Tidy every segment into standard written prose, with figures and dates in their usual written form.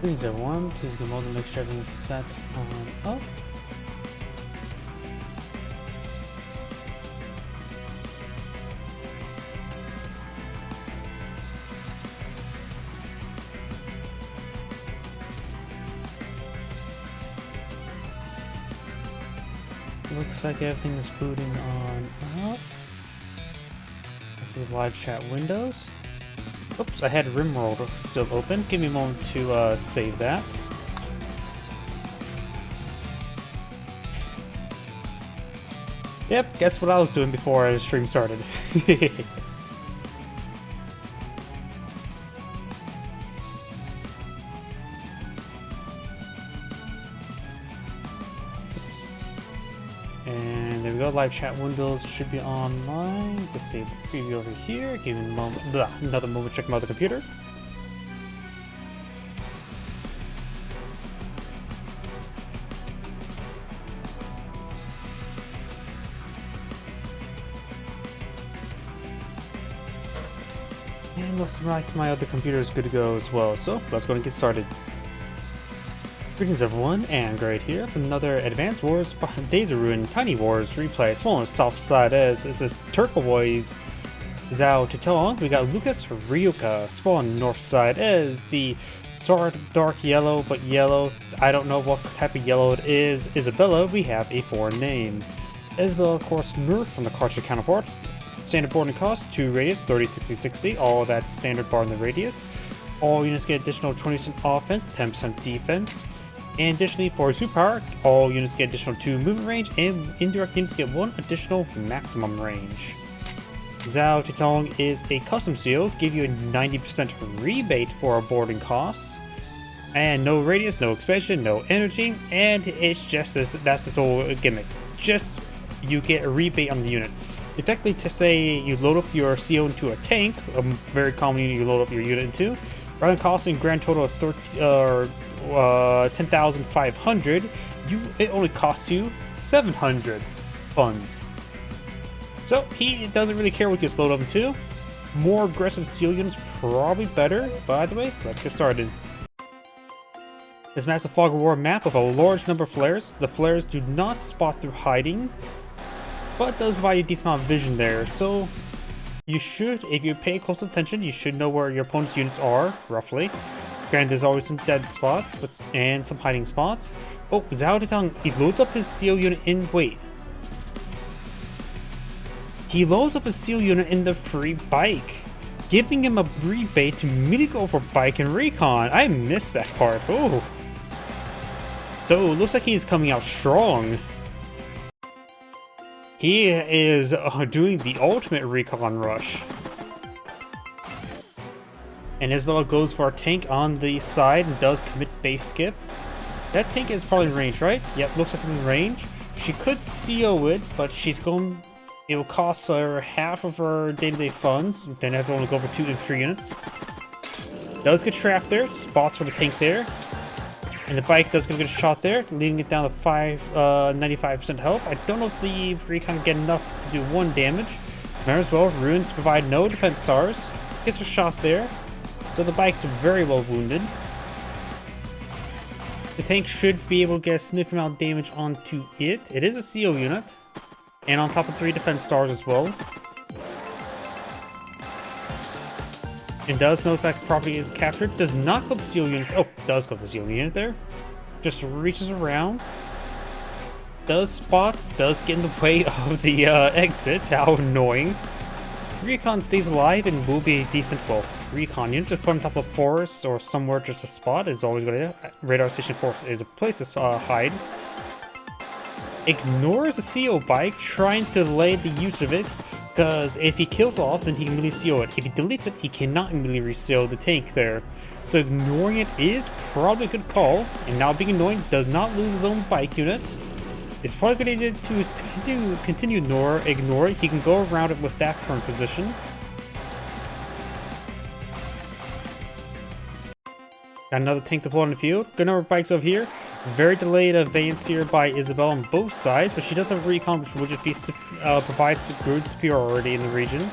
Greetings everyone, please go mode to make sure everything's set on up. Looks like everything is booting on up. Through live chat windows. Oops, I had Rimworld still open. Give me a moment to save that. Yep, guess what I was doing before the stream started. And there we go, live chat windows should be online. Disable preview over here. Give me a moment, another moment to check my other computer. And looks like my other computer is good to go as well, so let's go and get started. Greetings everyone, and Great here for another Advanced Wars Days of Ruin Tiny Wars replay. Small on the south side as this is Turquoise Zhao Tutong. We got Lucas Ryuka. Small on the north side as the sort of dark yellow, but yellow. I don't know what type of yellow it is. Isabella, we have a foreign name. Isabella, of course, nerf from the cartridge counterparts. Standard boarding cost, 2 radius, 30, 60, 60. All that standard bar in the radius. All units get additional 20% offense, 10% defense. And additionally, for super power, all units get additional 2 movement range, and indirect units get 1 additional maximum range. Zhao Tutong is a custom seal, give you a 90% rebate for our boarding costs. And no radius, no expansion, no energy, and it's just this, that's this whole gimmick. Just, you get a rebate on the unit. Effectively, to say you load up your CO into a tank, a very common unit you load up your unit into, rather than costing a grand total of 10,500, it only costs you 700 funds. So he doesn't really care what gets loaded up into. More aggressive seal units probably better. By the way, let's get started. This map's a fog of war map with a large number of flares. The flares do not spot through hiding, but does provide you a decent amount of vision there. So you should, if you pay close attention, you should know where your opponent's units are, roughly. Granted, there's always some dead spots, and some hiding spots. Oh, Zhao Tutong, he loads up his seal unit in, wait. He loads up his seal unit in the free bike, giving him a rebate to immediately go for bike and recon. I missed that part, oh. So, it looks like he's coming out strong. He is doing the ultimate recon rush. And Isabella goes for a tank on the side and does commit base skip. That tank is probably in range, right? Yep, looks like it's in range. She could CO it, but she's going... It will cost her half of her day-to-day funds. Then have to only go for 2 infantry units. Does get trapped there. Spots for the tank there. And the bike does get a good shot there, leading it down to 95% health. I don't know if the recon can get enough to do 1 damage. Might as well. Runes provide no defense stars. Gets a shot there. So the bike's very well wounded. The tank should be able to get a significant amount of damage onto it. It is a CO unit. And on top of 3 defense stars as well. And does notice that property is captured. Does not go to the CO unit. Oh, does go to the CO unit there. Just reaches around. Does spot. Does get in the way of the exit. How annoying. Recon stays alive and will be a decent, well, recon unit. Just put on top of forests or somewhere just a spot is always good idea. Radar station force is a place to hide. Ignores the CO bike, trying to delay the use of it, because if he kills off, then he can immediately CO it. If he deletes it, he cannot immediately re-CO the tank there. So ignoring it is probably a good call, and now being annoying does not lose his own bike unit. It's probably a good idea to continue ignore it. He can go around it with that current position. Got another tank deployed on the field. Good number of bikes over here. Very delayed advance here by Isabel on both sides, but she does have a recon, which will just be provides good superiority in the region.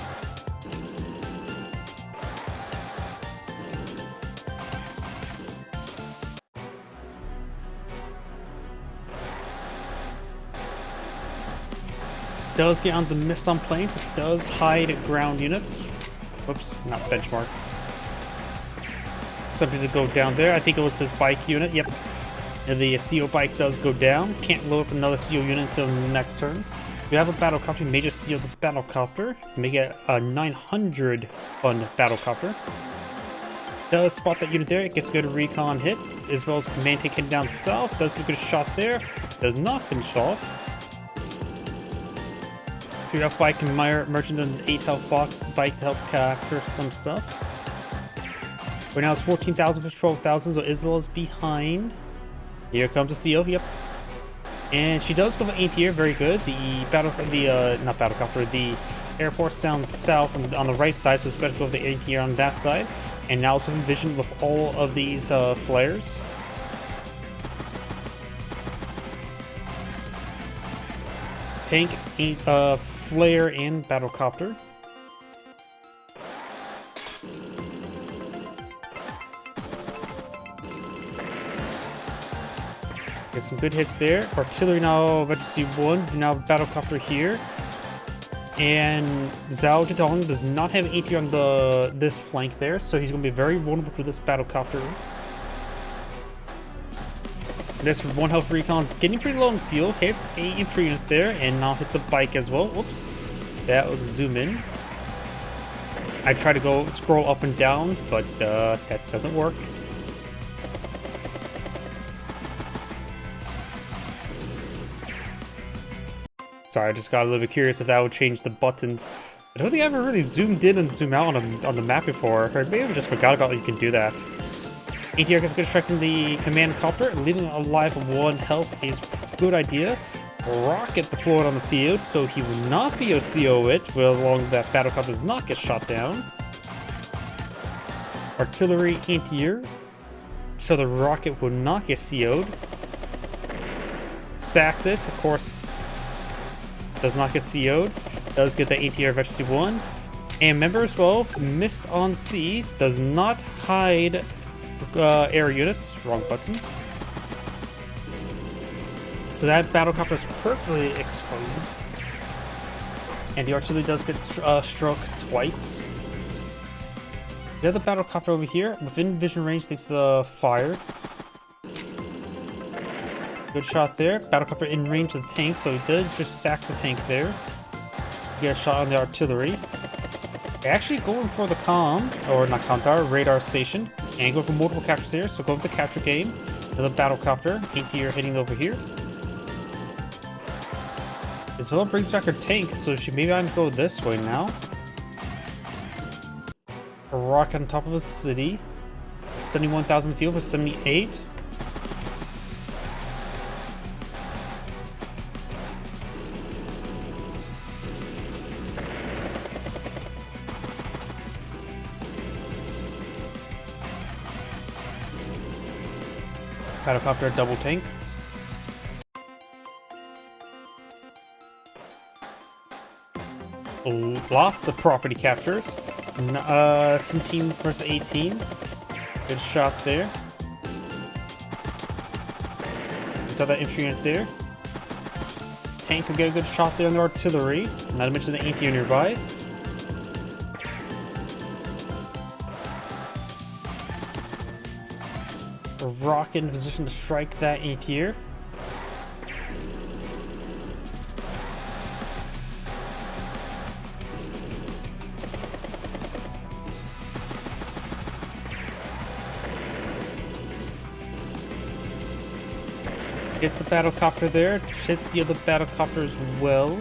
Does get on the miss on planes, which does hide ground units. Whoops, not benchmark. Something to go down there. I think it was his bike unit. Yep. And the CO bike does go down. Can't load up another CO unit until next turn. You have a battlecopter. You may just seal the battlecopter. Make it a 900 fund battlecopter. Does spot that unit there. It gets good recon hit, as well as command tank heading down south. Does get a good shot there. Does not finish off. 3 health bike and merchant and 8 health bike to help capture some stuff. Right now it's 14,000 versus 12,000, so Isabel's behind. Here comes the seal. Yep. And she does go for anti-air, very good. The not battlecopter, the airport sounds south on the right side, so it's better to go with the anti-air on that side. And now it's within vision with all of these flares. Tank, flare, and battlecopter. Get some good hits there. Artillery now eventually one. Now battlecopter here. And Zhao Zedong does not have AT on this flank there, so he's going to be very vulnerable to this battlecopter. This 1 health recon is getting pretty low in fuel. Hits a infantry unit there, and now hits a bike as well. Whoops. That was a zoom in. I try to go scroll up and down, but that doesn't work. Sorry, I just got a little bit curious if that would change the buttons. I don't think I ever really zoomed in and zoomed out on the map before. Or maybe I just forgot about that you can do that. ATR gets good strike from the command copter. Leaving it alive with 1 health is a good idea. Rocket deployed on the field, so he will not be OCO it, while along that battlecopter does not get shot down. Artillery anti-air, so the rocket will not get CO'd. Sacks it, of course. Does not get CO'd. Does get the ATR Veteran C1. And remember as well, missed on C. Does not hide air units. Wrong button. So that battlecopter is perfectly exposed. And the artillery does get struck twice. The other battlecopter over here, within vision range, takes the fire. Good shot there. Battlecopter in range of the tank, so he did just sack the tank there. Get a shot on the artillery. Actually going for the or not comm tower, radar station. And go for multiple captures there, so go with the capture game. Another battlecopter, anti-air hitting over here. Isabella brings back her tank, so she may not go this way now. A rocket on top of a city. 71,000 field for 78. Battlecopter double tank. Lots of property captures. 17 versus 18. Good shot there. You saw that infantry unit there. Tank will get a good shot there on the artillery. Not to mention the anti-air nearby. Rocket in position to strike that anti-air. Gets the battlecopter there, hits the other battlecopter as well.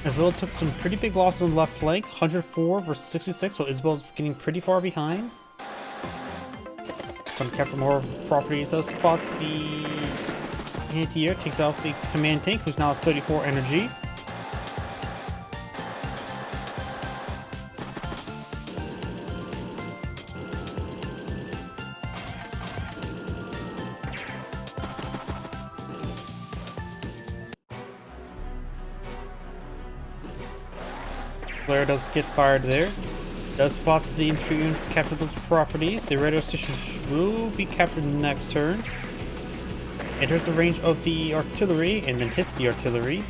Isabel took some pretty big losses on the left flank, 104 versus 66, so Isabel's getting pretty far behind. Trying to capture more properties. Does spot the anti-air, takes out the command tank, who's now at 34 energy. Flare does get fired there. Does spot the infantry units, capture those properties. The radio station will be captured next turn. Enters the range of the artillery and then hits the artillery.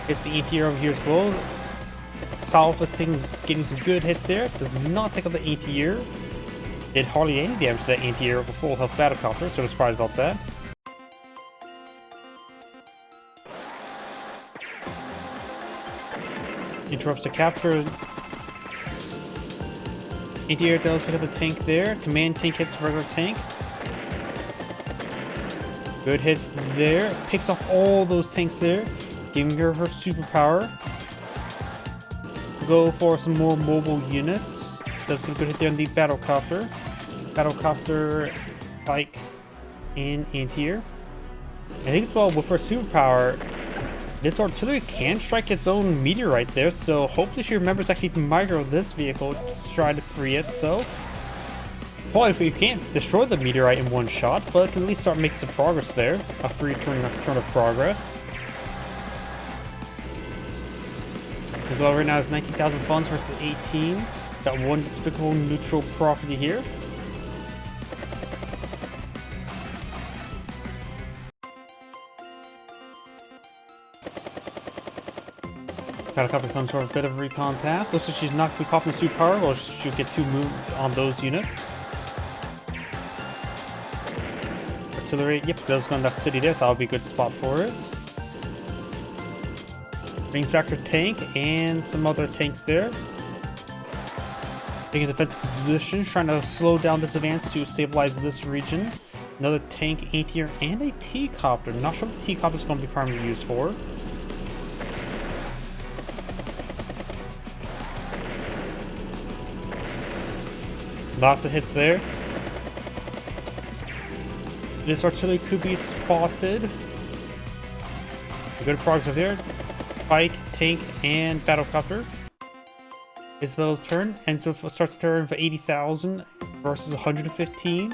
Hits the anti-air over here as well. South is getting some good hits there. Does not take out the anti-air. Did hardly any damage to that anti-air with a full health battlecopter, so I'm surprised about that. Interrupts the capture. Anti-air does take out the tank there. Command tank hits the regular tank. Good hits there. Picks off all those tanks there, giving her superpower. Go for some more mobile units. Does get a good hit there on the battlecopter. Battlecopter, bike, and anti-air. I think as well with her superpower, this artillery can strike its own meteorite there, so hopefully she remembers actually to micro this vehicle to try to free itself. Probably if we can't destroy the meteorite in one shot, but can at least start making some progress there. A free turn of progress. As well, right now is 19,000 funds versus 18. Got one despicable neutral property here. Battlecopter comes for a bit of a recon pass. Looks like she's not going to be popping superpower, or she'll get too moved on those units. Artillery, yep, does go in that city there. That would be a good spot for it. Brings back her tank and some other tanks there. Taking a defensive position, trying to slow down this advance to stabilize this region. Another tank, anti-air, and a T-copter. Not sure what the T-copter is going to be primarily used for. Lots of hits there. This artillery could be spotted. Good progress there. Bike, tank, and battlecopter. Isabel's turn, and so starts the turn for 80,000 versus 115.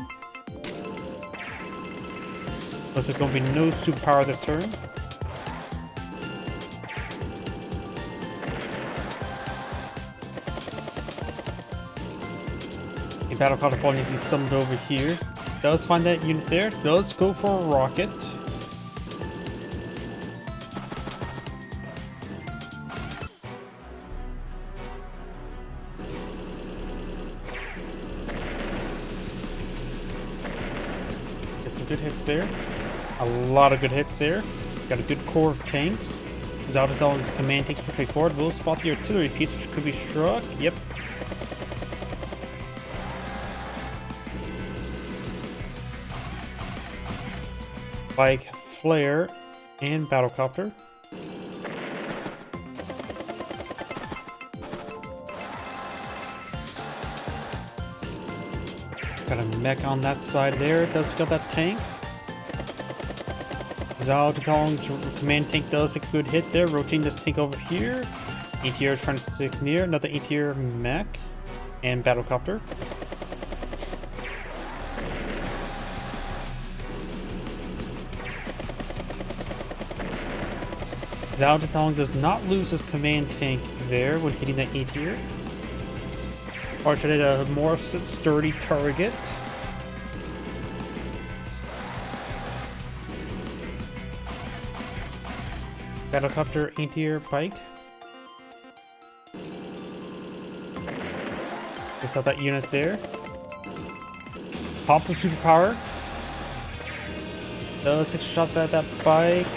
Looks like going to be no superpower this turn. The battlecopter ball needs to be summoned over here. Does find that unit there. Does go for a rocket. Some good hits there. A lot of good hits there. Got a good core of tanks. Zaldatal's command takes pretty forward. Will spot the artillery piece, which could be struck. Yep. Bike, flare, and battlecopter. Got a mech on that side there. Does got that tank. Zhao Tutalong's command tank does take a good hit there. Rotating this tank over here. ATR trying to stick near. Another ATR mech. And battlecopter. Zhao Tutalong does not lose his command tank there when hitting that ATR. Or should it a more sturdy target? Battlecopter, anti-air, bike. They saw that unit there. Pops the superpower. Does 6 shots at that bike.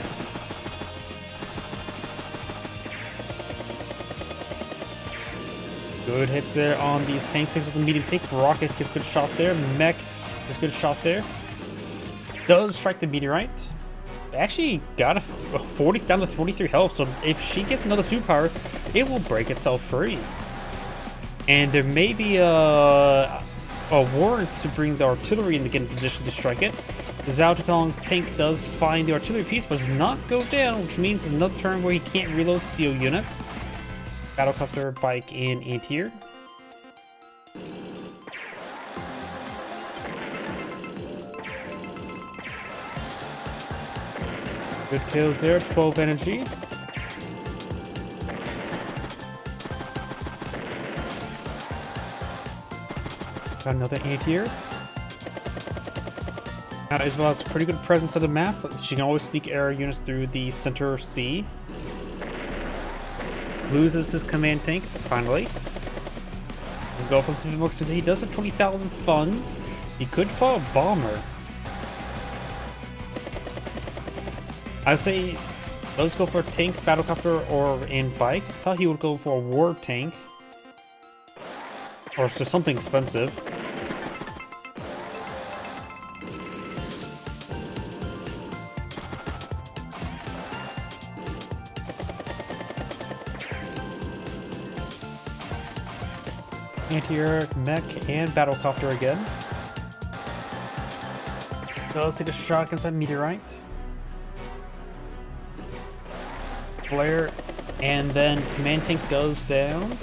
Good hits there on these tanks. Takes out the medium tank. Rocket gets a good shot there. Mech gets a good shot there. Does strike the meteorite. Actually got a 40 down to 43 health. So if she gets another superpower, it will break itself free. And there may be a warrant to bring the artillery in to get in position to strike it. Zhao Tutalong's tank does find the artillery piece, but does not go down, which means it's another turn where he can't reload CO unit. Battlecopter, bike, and anti-air. Good kills there, 12 energy. Got another anti-air. Now, Isabel has a pretty good presence of the map. She can always sneak air units through the center C. Loses his command tank, finally. Go for something more expensive. He does have 20,000 funds. He could pull a bomber. I'd say let's go for a tank, battlecopter, or and bike. I thought he would go for a war tank. Or just something expensive. Anti-air, mech, and battlecopter again. So let's take a shot against that meteorite. Flare, and then command tank goes down.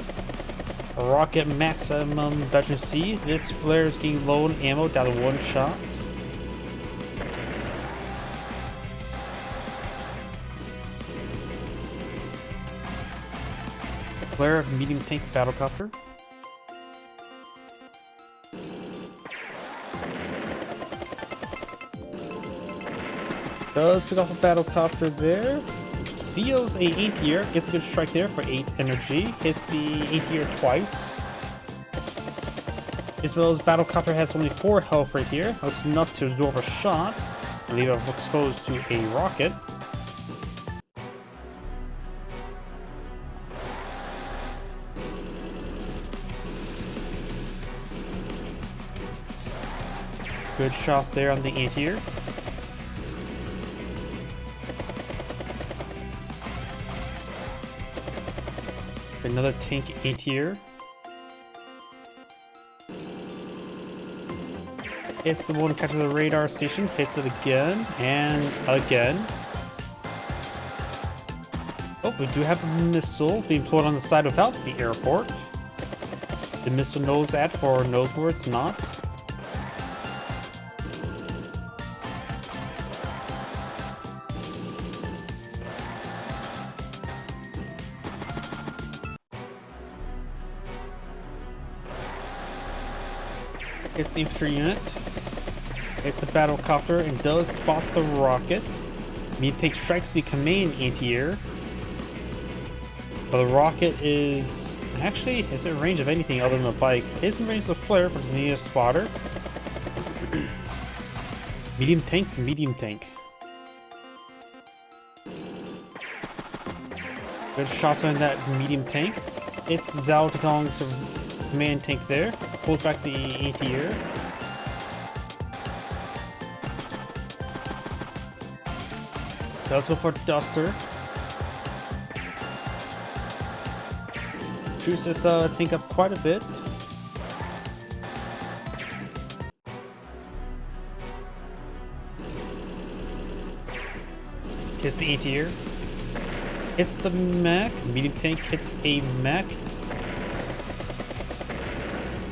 Rocket maximum veteran C. This flare is getting low on ammo, down to one shot. Flare, medium tank, battlecopter. Does pick off a battlecopter there. CO's a anti-air, gets a good strike there for 8 energy. Hits the anti-air twice. Isabel's battlecopter has only 4 health right here. That's enough to absorb a shot and leave it exposed to a rocket. Good shot there on the anti-air. Another tank anti-air. Hits the one catching the radar station, hits it again and again. Oh, we do have a missile being deployed on the side without the airport. The missile knows that for knows where it's not. Hits the infantry unit. It's a battlecopter and does spot the rocket. Meat tank strikes the command anti-air. But the rocket is actually is in range of anything other than the bike. It is in range of the flare, but doesn't need a spotter. Medium tank, medium tank. Good shots on that medium tank. It's Zhao Tong's command tank there. Pulls back the anti-air. Does go for Duster. Shoots this tank up quite a bit. Hits the anti-air. Hits the mech. Medium tank hits a mech.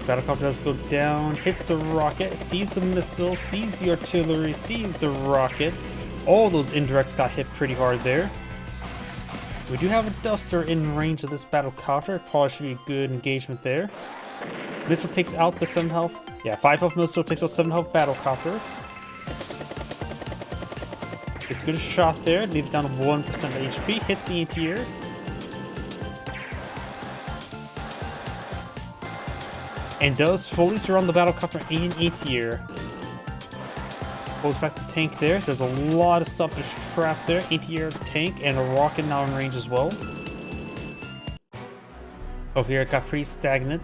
Battlecopter does go down, hits the rocket, sees the missile, sees the artillery, sees the rocket. All those indirects got hit pretty hard there. We do have a Duster in range of this battlecopter. Probably should be a good engagement there. Missile takes out the 7 health. Yeah, 5 health missile takes out 7 health battlecopter. It's a good shot there. Leaves it down to 1% HP. Hits the anti-air. And does fully surround the battlecopter and anti-air. Goes back to tank there. There's a lot of stuff just trapped there. Anti-air, tank, and a rocket now in range as well. Over here it got pretty stagnant.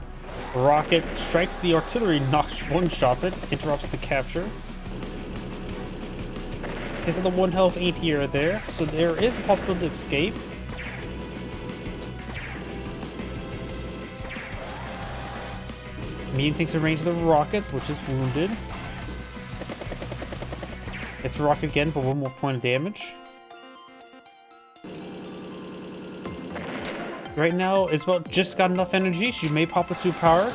Rocket strikes the artillery, knocks one-shots it, interrupts the capture. Hits the 1 health anti-air there, so there is a possibility to escape. Medium takes a range of the rocket, which is wounded. It's a rocket again for 1 more point of damage. Right now, Isabel just got enough energy. She may pop the superpower.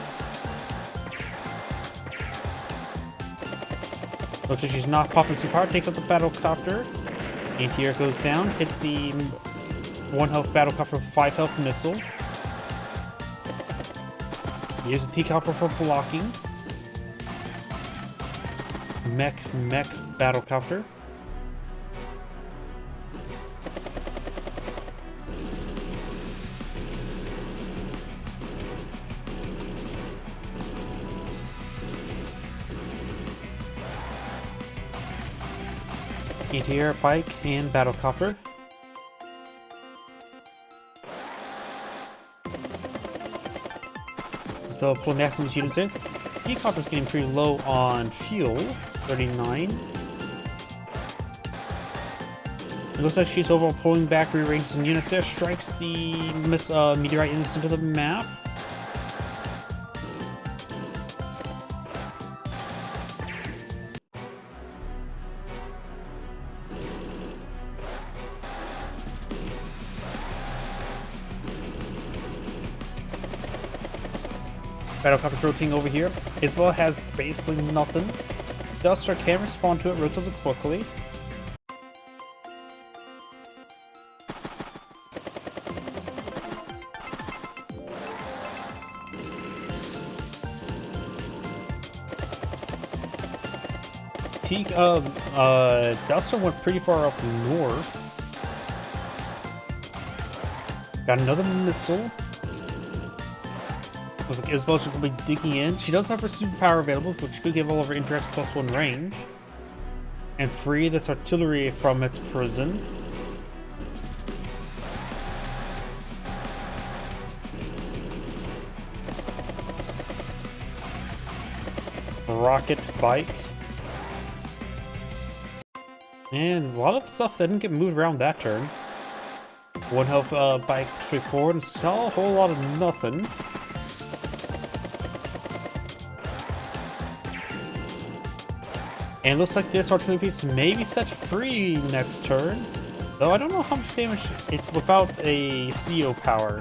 Looks like she's not popping superpower. Takes out the battlecopter. Anti-air goes down. Hits the 1 health battlecopter with 5 health missile. Here's a T-copter for blocking. Mech battlecopter. Meteor bike and battlecopter. Still pulling maximum units there. Helicopter's getting pretty low on fuel, 39. It looks like she's overall pulling back, rearranging some units there. Strikes the meteorite in the center of the map. Battlecopter's rotating over here. Isabel has basically nothing. Duster can respond to it relatively quickly. Duster went pretty far up north. Got another missile. Looks like Isabel's going to be digging in. She does have her superpower available, which could give all of her interacts +1 range. And free this artillery from its prison. Rocket bike. And a lot of stuff that didn't get moved around that turn. One health bike straight forward and still a whole lot of nothing. And it looks like this artillery piece may be set free next turn. Though I don't know how much damage it's without a CO power.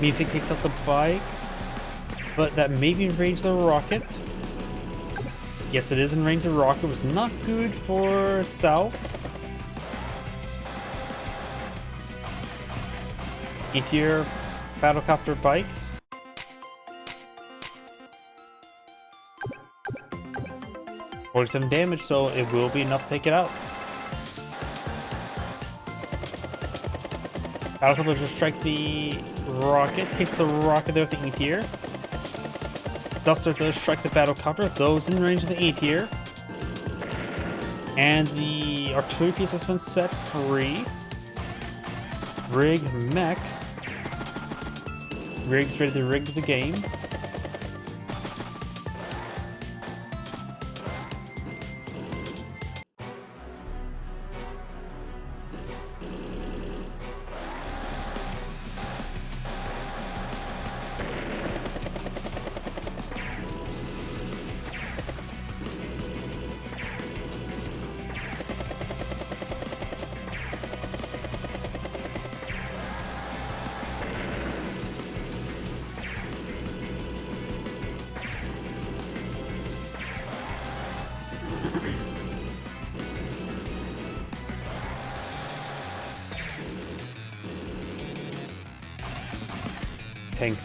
Meathing takes out the bike, but that may be in range of the rocket. Yes, it is in range of the rocket. It was not good for South. E-tier battlecopter bike. $47 damage, so it will be enough to take it out. Battlecopter just strike the rocket, takes the rocket there with the E-tier. Duster does strike the battlecopter, those in range of the A-tier. And the artillery piece has been set free. Rig mech. Rig's ready to rig the game.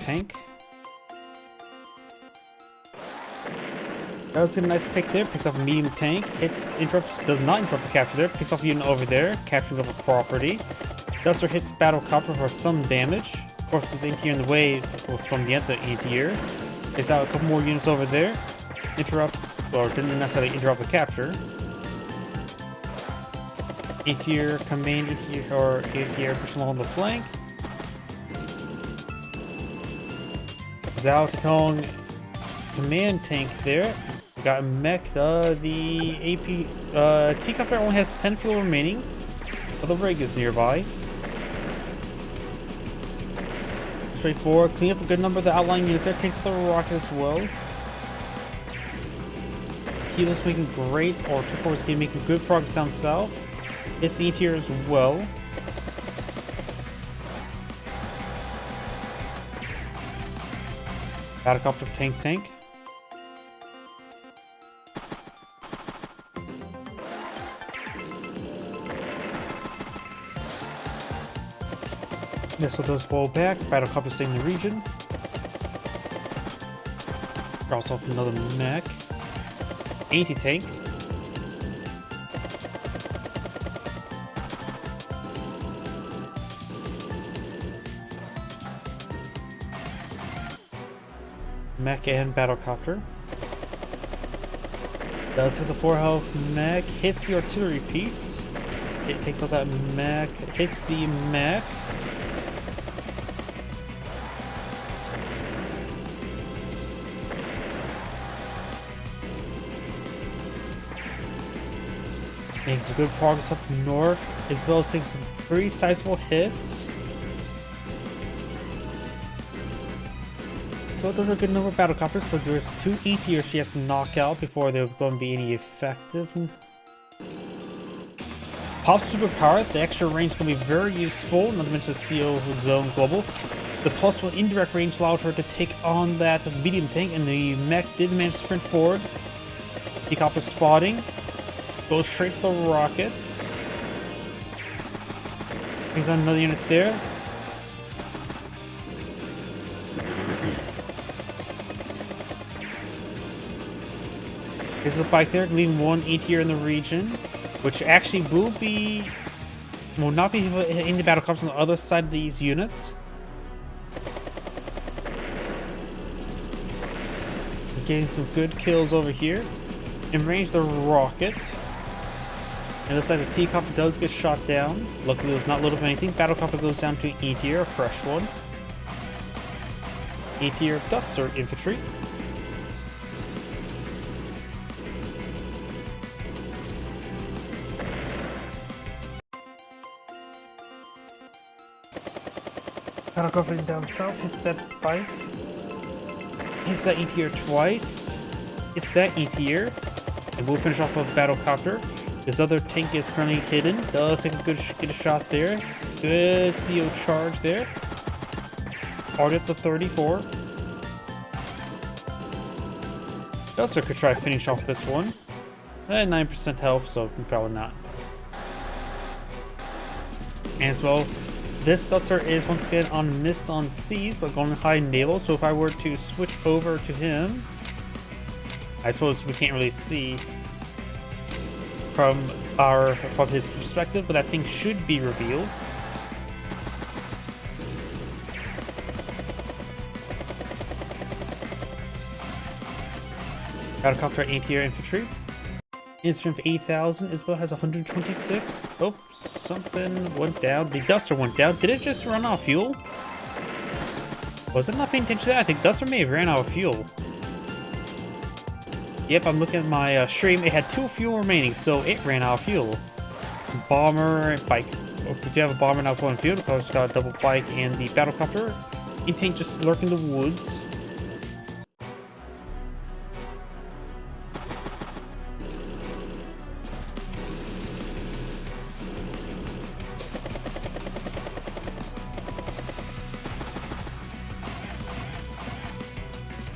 Tank. That was a nice pick there. Picks off a medium tank. Does not interrupt the capture there. Picks off a unit over there. Capturing of a property. Duster hits battlecopter for some damage. Of course, there's ATR in the way from the other ATR. Takes out a couple more units over there. Interrupts, or didn't necessarily interrupt the capture. ATR command ATR or ATR pushing along the flank. Zhao Tatong command tank there. We got a mech. The AP Teacup only has 10 fuel remaining, but the rig is nearby. Straightforward. Clean up a good number of the outlying units there. Takes out the rocket as well. Kilo's making great, or Turco is making good progress down south. It's the tier as well. Battlecopter tank. Missile does fall back. Battlecopter staying in the region. Draws off another mech. Anti-tank. Mech and battlecopter. Does hit the 4 health mech. Hits the artillery piece. It takes out that mech. Hits the mech. Making some good progress up north, as well as taking some pretty sizable hits. So it does a good number of battlecopters, but there's 2 E-tiers she has to knock out before they're going to be any effective. Pop superpower, the extra range is going to be very useful, not to mention the CO zone global. The +1 indirect range allowed her to take on that medium tank, and the mech did manage to sprint forward. Decopter spotting. Goes straight for the rocket. Brings on another unit there. Here's the bike there, leaving 1 E-tier in the region, which actually will not be in the battle cops on the other side of these units. Getting some good kills over here. In range the rocket. It looks like the T-copter does get shot down. Luckily it was not lit up anything. Battlecopter goes down to E-tier, a fresh one. E-tier Duster infantry. Battlecopter down south, hits that bike. Hits that E-tier twice. Hits that E-tier. And we'll finish off with Battlecopter. This other tank is currently hidden. Does take a good get a shot there. Good CO charge there. Already at the 34. Duster could try to finish off this one. 9% health, so probably not. And as well, this Duster is once again on Mist on Seas, but going high naval. So if I were to switch over to him, I suppose we can't really see from his perspective, but that thing should be revealed. Battlecopter anti-air infantry. Instrument of 8,000. Isabel has 126. Oh, something went down. The Duster went down. Did it just run out of fuel? Was it not paying attention to that? I think Duster may have ran out of fuel. Yep, I'm looking at my stream. It had 2 fuel remaining, so it ran out of fuel. Bomber and bike. Oh, we do have a bomber now pulling fuel. Of course, got a double bike and the battlecopter. In-tank just lurking in the woods.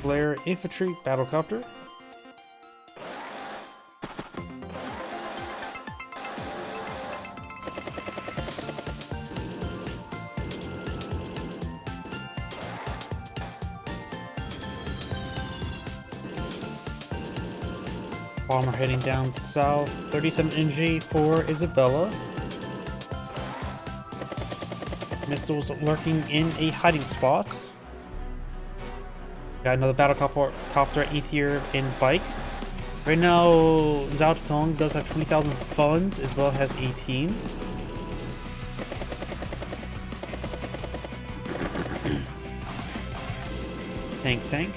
Flare infantry battlecopter. Bomber heading down south. 37 NG for Isabella. Missiles lurking in a hiding spot. Got another battlecopter E-tier in bike. Right now, Zhao Tong does have 20,000 funds. Isabella has 18. Tank.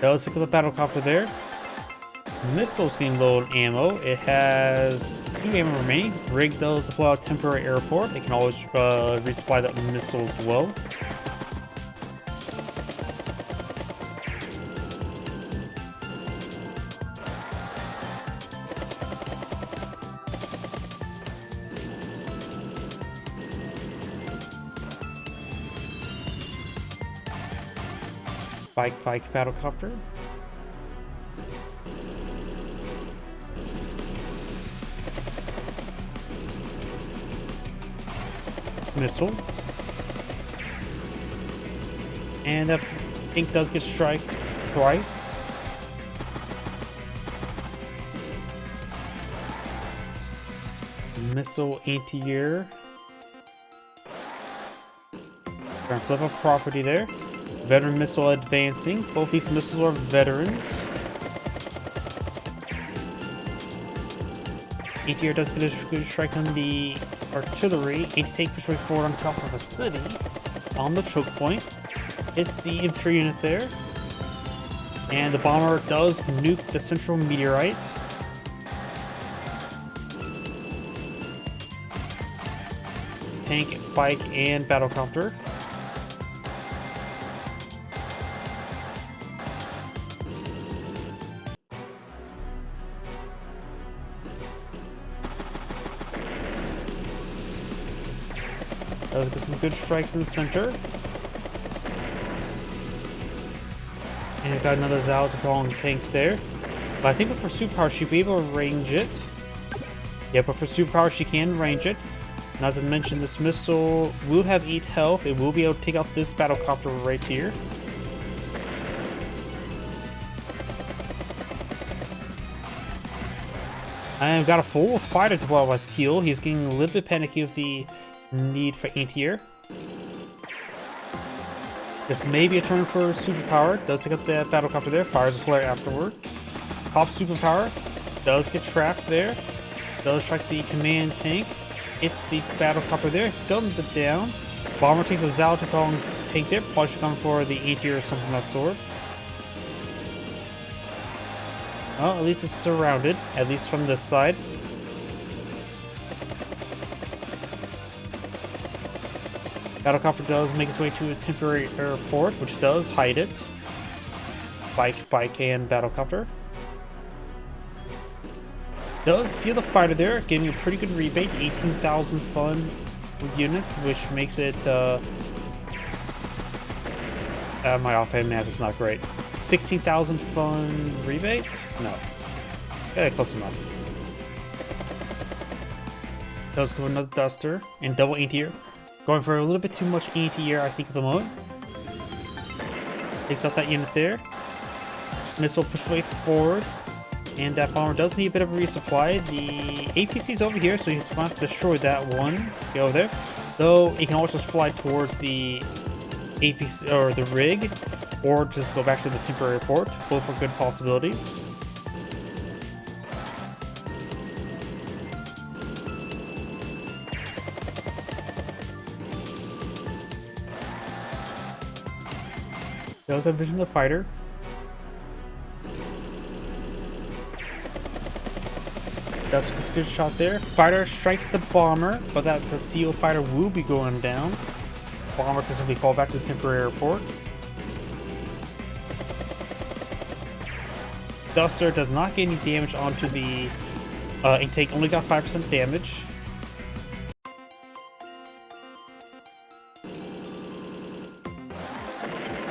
Does look at the battlecopter there. Missiles getting low on ammo. It has 2 ammo remaining. Rig does deploy out temporary airport. It can always resupply that missile as well. Bike battlecopter. missile. And that tank does get strike twice. Missile anti-air. Gonna flip a property there. Veteran missile advancing. Both these missiles are veterans. Anti-air does get a good strike on the artillery. Anti-tank push way forward on top of a city. On the choke point. Hits the infantry unit there. And the bomber does nuke the central meteorite. Tank, bike, and battlecopter. Does get some good strikes in the center. And we've got another Zaltatong tank there. But I think with her superpower, she'll be able to range it. Yeah, but for superpower, she can range it. Not to mention, this missile will have 8 health. It will be able to take out this battlecopter right here. I've got a full fighter to blow by Teal. He's getting a little bit panicky with the need for anti-air. This may be a turn for superpower. Does take up the battlecopter there. Fires a flare afterward. Pops superpower. Does get trapped there. Does strike the command tank. Hits the battlecopter there. Guns it down. Bomber takes a Zaltatong's tank there. Probably should come for the anti-air or something of that sort. Well, at least it's surrounded. At least from this side. Battlecopter does make its way to his temporary airport, which does hide it. Bike, and battlecopter. Does see the fighter there, getting a pretty good rebate, 18,000 fun unit, which makes it, my offhand math is not great. 16,000 fun rebate? No. Yeah, close enough. Does go another duster, and double anti-air. Going for a little bit too much anti-air, I think, at the moment. Takes out that unit there. Missile push way forward. And that bomber does need a bit of a resupply. The APC's over here, so he's going to have to destroy that one. Go over there. Though, he can also just fly towards the APC, or the rig. Or just go back to the temporary port. Both are good possibilities. Does have vision of the fighter. That's a good shot there. Fighter strikes the bomber, but that the CO fighter will be going down. Bomber can simply fall back to the temporary airport. Duster does not get any damage onto the intake, only got 5% damage.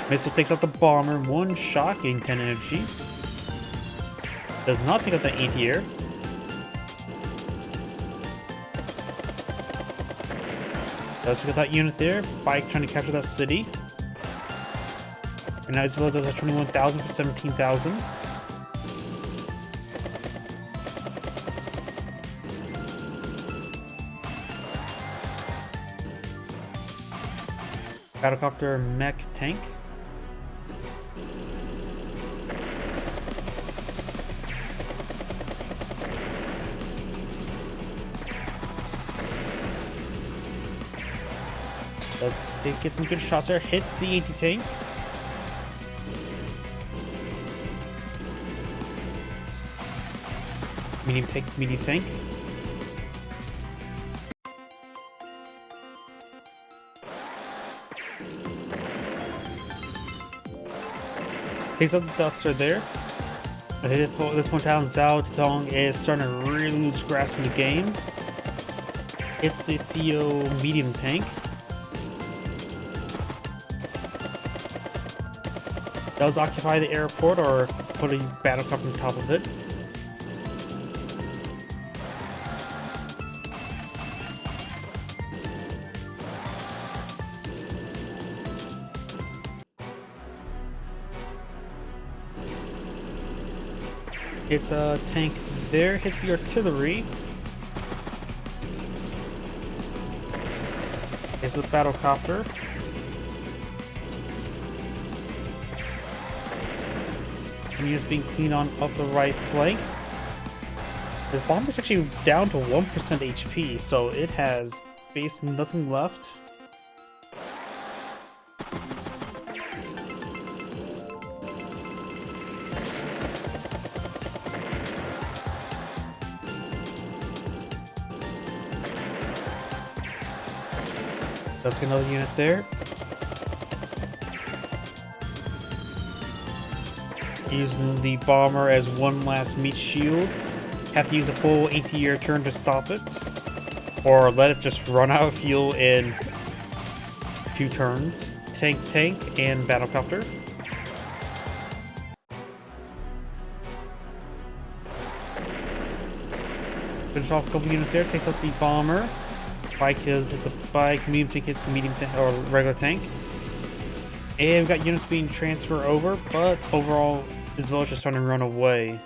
Missile takes out the bomber, one shot, getting 10 energy. Does not take out the anti-air. Does take out that unit there. Bike trying to capture that city. And now Isabella does have 21,000 for 17,000. Battlecopter mech tank. Does get some good shots there. Hits the anti-tank. Medium tank. Takes out the duster there. At this point down, Zaltatong is starting to really lose grasp of the game. Hits the CO medium tank. Does occupy the airport or put a battlecopter on top of it. It's a tank there, hits the artillery. Hits the battlecopter. Some units being cleaned on up the right flank. This bomber's actually down to 1% HP, so it has basically nothing left. Let's get another unit there. Using the bomber as one last meat shield. Have to use a full anti-air turn to stop it. Or let it just run out of fuel in 2 turns. Tank, and battlecopter. Finish off a couple units there, takes out the bomber. Bike hits the bike, medium tank hits the medium tank or regular tank. And we've got units being transferred over, but overall Isabel is just starting to run away.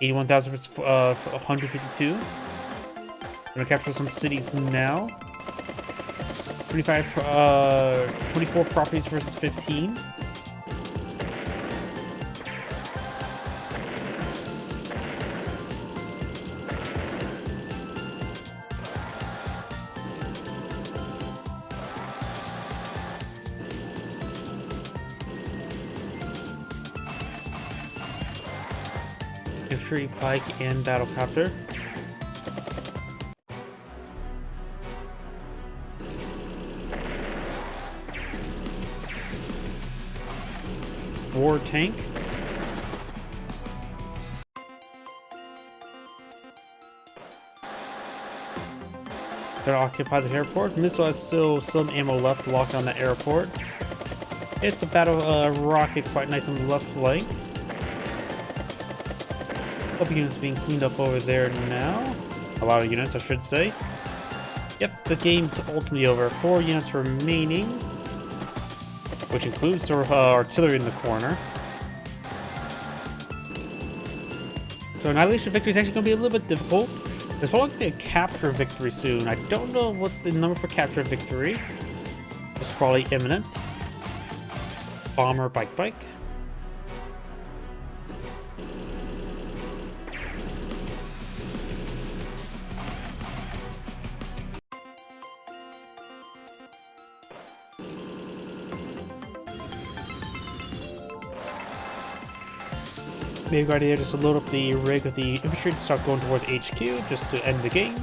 81,000 versus 152. Gonna capture some cities now. 24 properties versus 15. Infantry, pike, and battlecopter. War tank. Gonna occupy the airport. Missile has still some ammo left to lock on the airport. It's the battle rocket quite nice on the left flank. Couple units being cleaned up over there now. A lot of units, I should say. Yep, the game's ultimately over. 4 units remaining, which includes the artillery in the corner. So Annihilation victory is actually going to be a little bit difficult. There's probably going to be a capture victory soon. I don't know what's the number for capture victory. It's probably imminent. Bomber, bike. Maybe a good idea just to load up the rig of the infantry to start going towards HQ just to end the game.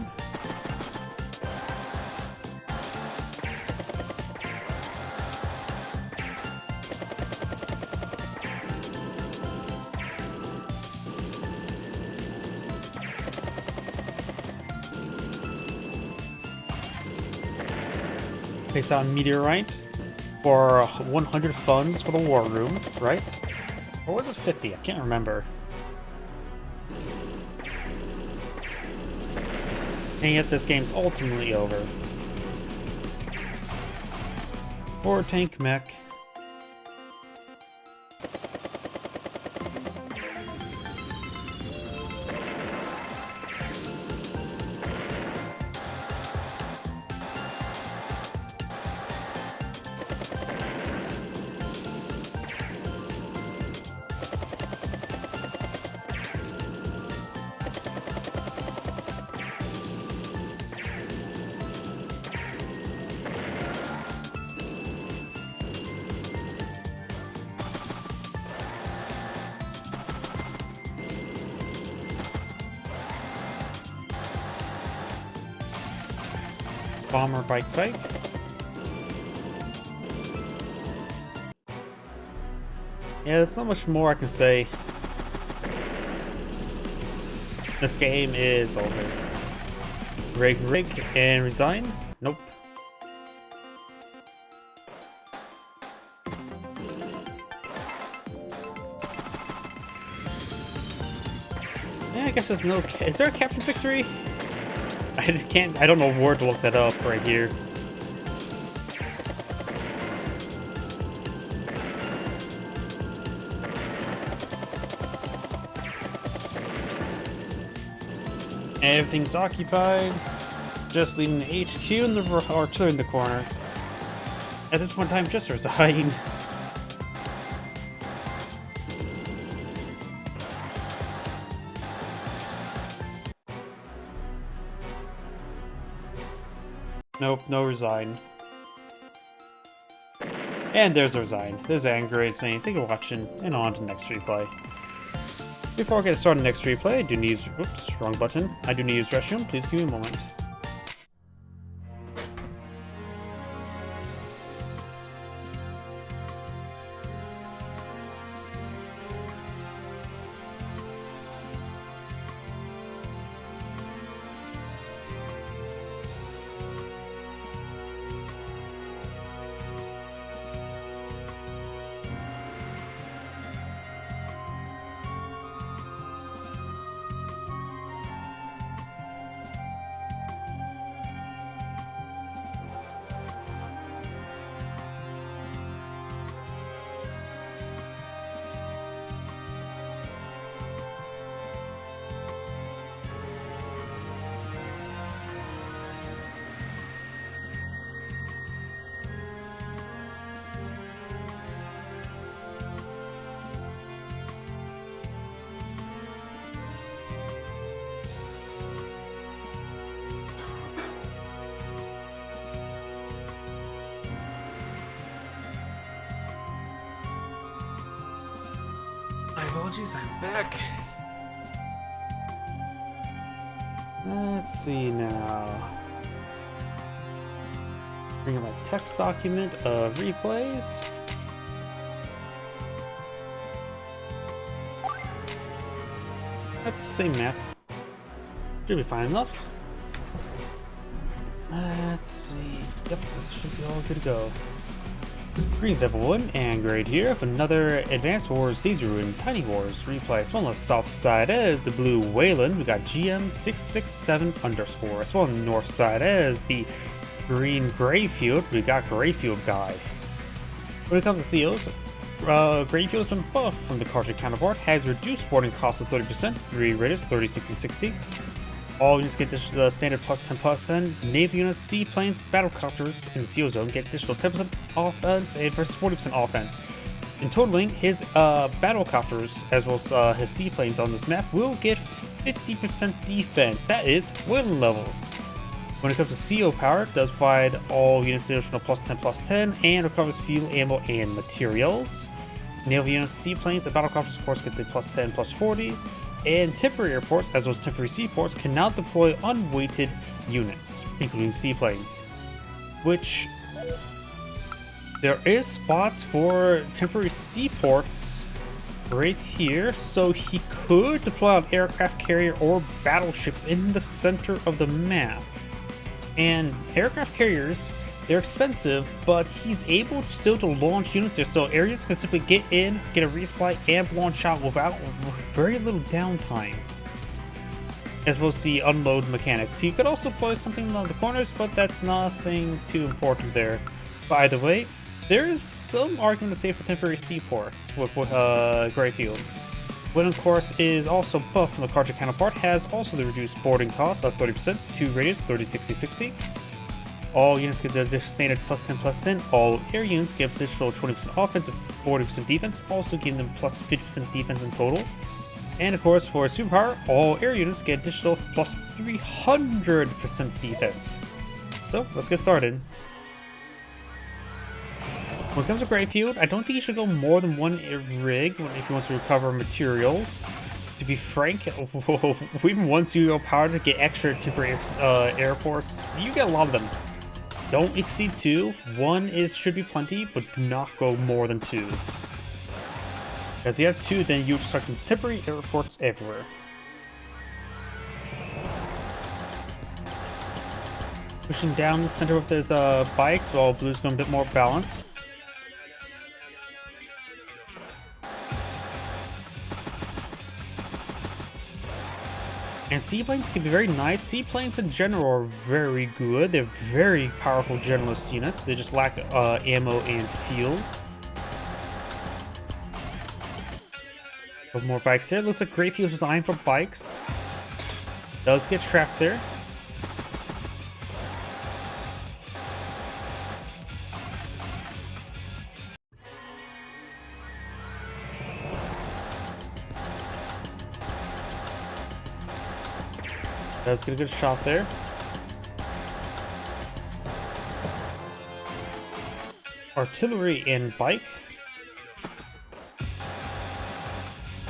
Place on meteorite for 100 funds for the war room, right? Or was it 50? I can't remember. And yet this game's ultimately over. Or tank mech. Bomber, bike. Yeah, there's not much more I can say. This game is over. Rig, and resign? Nope. Yeah, I guess there's no... Is there a capture victory? I don't know where to look that up right here. Everything's occupied. Just leaving the HQ in the artillery in the corner. At this point in time, just resign. Nope, no resign. And there's a resign. This is Angry saying thank you for watching, and on to the next replay. Before I get started on the next replay, I do need to use, oops, wrong button. I do need to use restroom, please give me a moment. My apologies, I'm back. Let's see now. Bring up my text document of replays. Yep, same map. Should be fine enough. Let's see. Yep, should be all good to go. Greetings everyone, and Grade here for another Advanced Wars Daisy Ruin Tiny Wars replay. As well on the south side as the blue Wayland, we got GM667_. As well on the north side as the green Grayfield, we got Grayfield guy. When it comes to COs, Grayfield has been buffed from the cartridge counterpart, has reduced boarding costs of 30%, 3 radius 30, 60, 60. All units get the standard +10/+10. Navy units, seaplanes, battlecopters in the CO zone get additional 10% offense and versus 40% offense. In totaling, his battlecopters as well as his seaplanes on this map will get 50% defense. That is win levels. When it comes to CO power, it does provide all units additional +10/+10 and recovers fuel, ammo, and materials. Naval units, seaplanes, and battlecopters of course get the +10/+40. And temporary airports, as well as temporary seaports, can now deploy unweighted units, including seaplanes. Which, there is spots for temporary seaports right here, so he could deploy an aircraft carrier or battleship in the center of the map. And aircraft carriers, they're expensive, but he's able still to launch units there, so air units can simply get in, get a resupply, and launch out without very little downtime. As well as the unload mechanics. He could also deploy something on the corners, but that's nothing too important there. By the way, there is some argument to say for temporary seaports with Grayfield. When of course is also buffed from the cartridge counterpart, has also the reduced boarding costs of 30%, 2 radius 30, 60, 60. All units get the standard +10/+10. All air units get additional 20% offense and 40% defense, also giving them +50% defense in total. And of course, for superpower, all air units get additional +300% defense. So let's get started. When it comes to Grayfield, I don't think he should go more than one rig if he wants to recover materials. To be frank, even once you go power to get extra temporary airports, you get a lot of them. Don't exceed 2. 1 should be plenty, but do not go more than 2. As you have 2, then you start getting temporary airports everywhere. Pushing down the center with his bikes while blue's going a bit more balanced. And seaplanes can be very nice. Seaplanes in general are very good. They're very powerful generalist units. They just lack ammo and fuel. But more bikes there. Looks like Grayfield is designed for bikes. Does get trapped there. Does get a good shot there. Artillery and bike.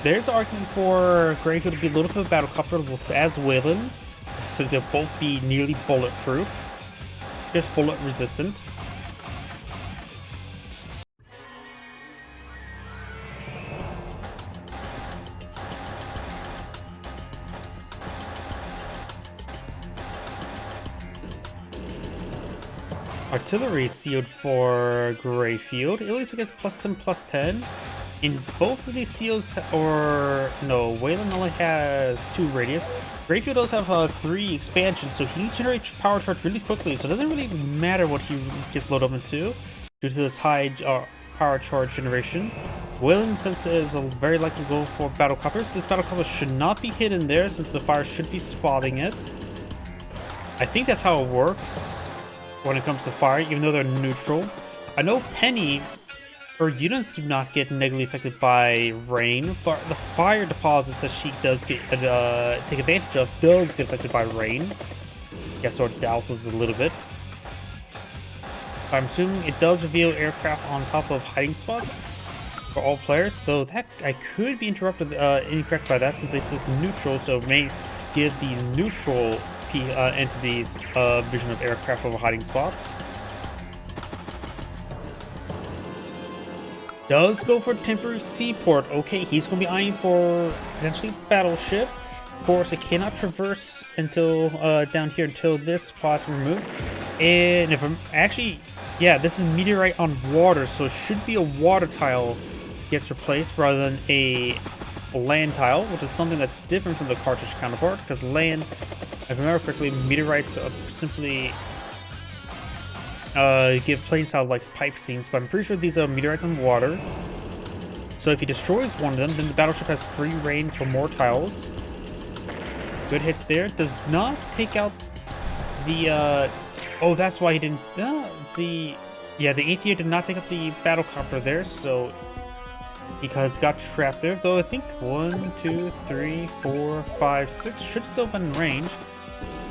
There's an argument for Greyfield to be a little bit of battle copter as Wayland, since they'll both be nearly bulletproof, just bullet resistant. Artillery sealed for Greyfield. At least it gets +10/+10. In both of these seals, or no, Wayland only has 2 radius. Greyfield does have 3 expansions, so he generates power charge really quickly, so it doesn't really matter what he gets loaded up into due to this high power charge generation. Wayland, since is very likely to go for battle coppers, this battle copper should not be hidden there since the fire should be spotting it. I think that's how it works when it comes to fire, even though they're neutral. I know Penny, her units do not get negatively affected by rain, but the fire deposits that she does get take advantage of does get affected by rain. Guess so it douses a little bit. I'm assuming it does reveal aircraft on top of hiding spots for all players, though that I could be incorrect by that since it says neutral, so it may give the neutral entities vision of aircraft over hiding spots. Does go for temporary seaport. Okay, he's going to be eyeing for potentially battleship. Of course, it cannot traverse until down here until this spot removed. And if I'm actually, yeah, this is meteorite on water, so it should be a water tile gets replaced rather than a land tile, which is something that's different from the cartridge counterpart. Because land, if I remember correctly, meteorites simply give plain style like pipe scenes, but I'm pretty sure these are meteorites on water. So if he destroys one of them, then the battleship has free reign for more tiles. Good hits there. Does not take out the oh, that's why he didn't the ATA did not take out the battlecopter there, so because it got trapped there. Though I think 1, 2, 3, 4, 5, 6 should still have been in range.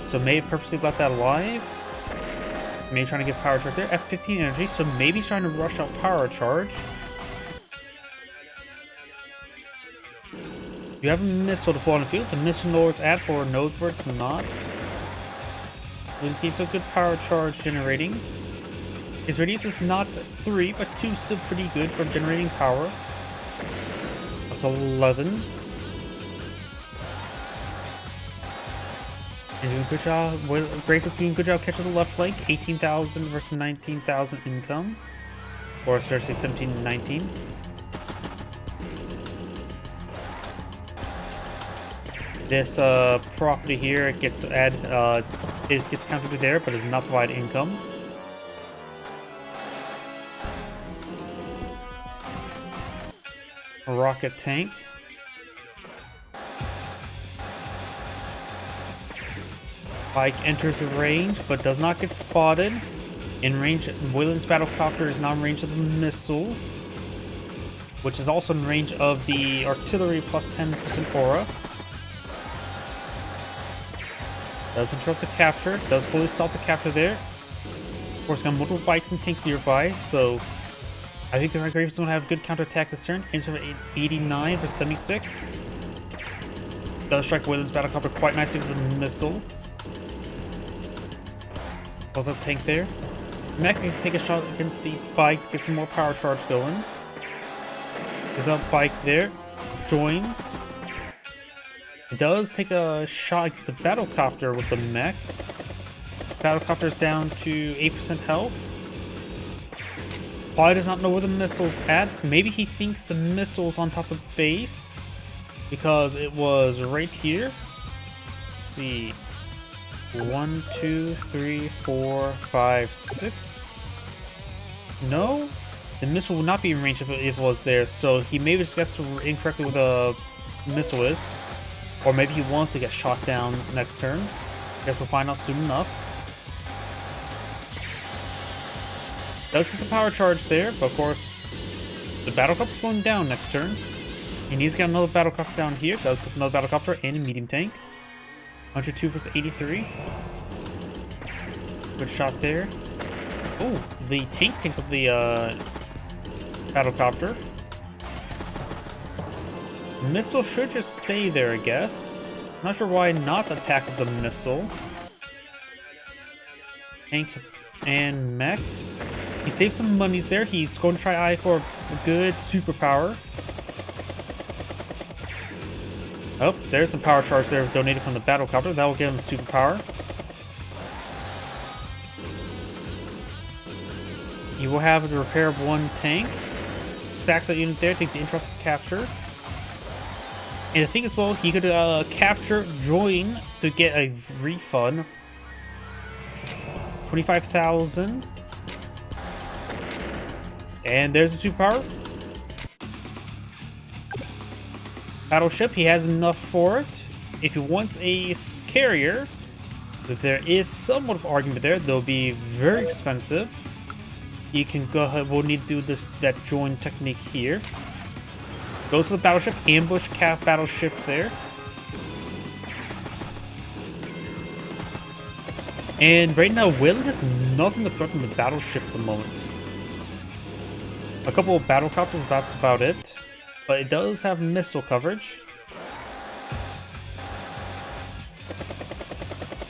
So may have purposely left that alive. Maybe trying to give power charge there at 15 energy, so maybe he's trying to rush out power charge. You have a missile to pull on the field. The missile lord's at for knows where it's not. This game's so good power charge generating. His radius is not 3, but 2 is still pretty good for generating power. Up 11. And doing a good job. Greyfield's doing a good job catching the left flank. 18,000 versus 19,000 income. Or seriously, 17 and 19. This property here, it gets added, gets counted to there, but does not provide income. A rocket tank. Bike enters the range, but does not get spotted. In range, Wayland's battlecopter is not in range of the missile, which is also in range of the artillery plus 10% aura. Does interrupt the capture, does fully stop the capture there. Of course, got multiple bikes and tanks nearby, so I think the Graves don't have a good counterattack this turn. Answer 89 for 76. Does strike Wayland's battlecopter quite nicely with a missile. Also a tank there. Mech can take a shot against the bike, get some more power charge going. There's a bike there. Joins. It does take a shot against a battlecopter with the mech. Battlecopter's down to 8% health. Probably does not know where the missile's at. Maybe he thinks the missile's on top of base because it was right here. Let's see. 1, 2, 3, 4, 5, 6. No? The missile would not be in range if it was there, so he maybe just guessed incorrectly where the missile is. Or maybe he wants to get shot down next turn. Guess we'll find out soon enough. Does get some power charge there, but of course, the battlecopter's going down next turn. He needs to get another battlecopter down here. Does go for another battlecopter and a medium tank. 102 versus 83. Good shot there. Oh, the tank takes up the battlecopter. The missile should just stay there, I guess. Not sure why not attack with the missile. Tank and mech. He saved some monies there. He's going to try eye for a good superpower. Oh, there's some power charge there donated from the battlecopter. That will give him superpower. He will have the repair of one tank. Sacks that unit there, take the interrupts capture. And I think as well, he could capture, join to get a refund. 25,000. And there's a superpower. Battleship, he has enough for it. If he wants a carrier, there is somewhat of argument there. They'll be very expensive. You can go ahead, we'll need to do that join technique here. Goes for the battleship, ambush cap battleship there. And right now, Wayland has nothing to threaten the battleship at the moment. A couple of battlecopters, that's about it. But it does have missile coverage.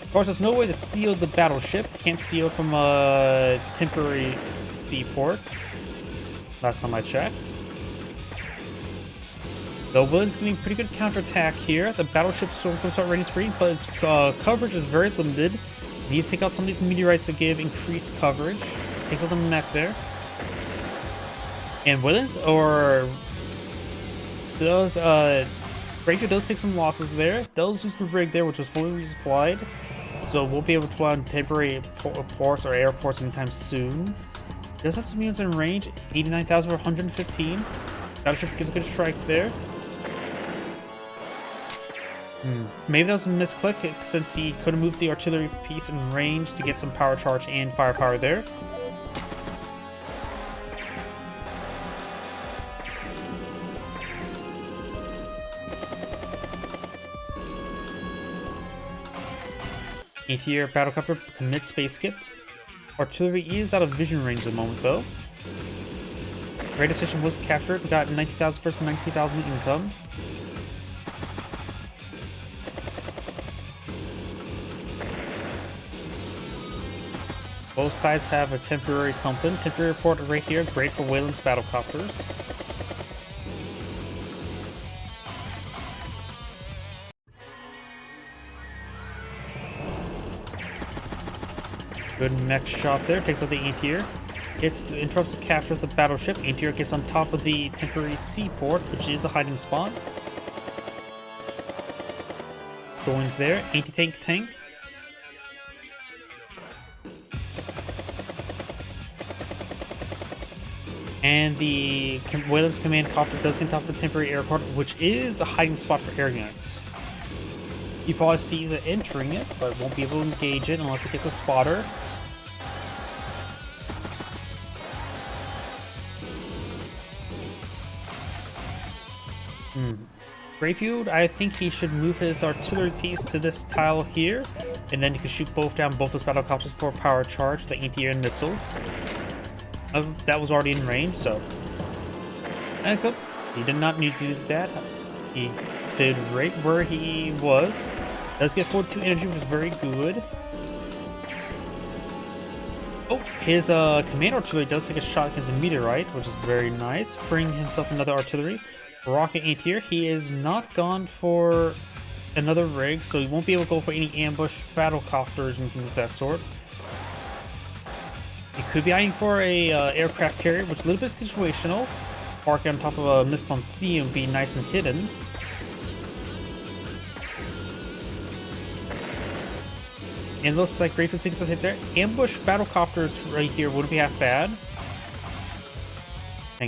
Of course, there's no way to seal the battleship. Can't seal from a temporary seaport. Last time I checked. Though William's getting pretty good counterattack here. The battleship's still going to start raiding spree, but its coverage is very limited. He needs to take out some of these meteorites to give increased coverage. Takes out the mech there. And Williams, or does Breaker does take some losses there. Does lose the rig there, which was fully resupplied. So we'll be able to fly on temporary ports or airports anytime soon. Does have some units in range. 89,000 for 115. Battleship gets a good strike there. Maybe that was a misclick since he could have moved the artillery piece in range to get some power charge and firepower there. Anti-air battlecopter commits space skip. Artillery is out of vision range at the moment though. Radio station was captured. We got 90,000 versus 90,000 income. Both sides have a temporary something. Temporary port right here, great for Wayland's battlecopters. Good mech shot there, takes out the anti-air. Interrupts the capture of the battleship. Anti-air gets on top of the temporary seaport, which is a hiding spot. Joins there, anti-tank tank. And the Wayland's command copter does get on top of the temporary airport, which is a hiding spot for air units. He probably sees it entering it, but won't be able to engage it unless it gets a spotter. Greyfield, I think he should move his artillery piece to this tile here, and then he can shoot down both those battlecopters for power charge with the anti-air missile. That was already in range, so. And he did not need to do that. He stayed right where he was. Does get 42 energy, which is very good. Oh, his command artillery does take a shot against a meteorite, which is very nice. Freeing himself another artillery. Rocket anti-air. He is not gone for another rig, so he won't be able to go for any ambush battlecopters and things of that sort. He could be eyeing for a aircraft carrier, which is a little bit situational. Park on top of a missile on sea and be nice and hidden. And looks like Greyfield 6 hits there. Ambush battlecopters right here wouldn't be half bad.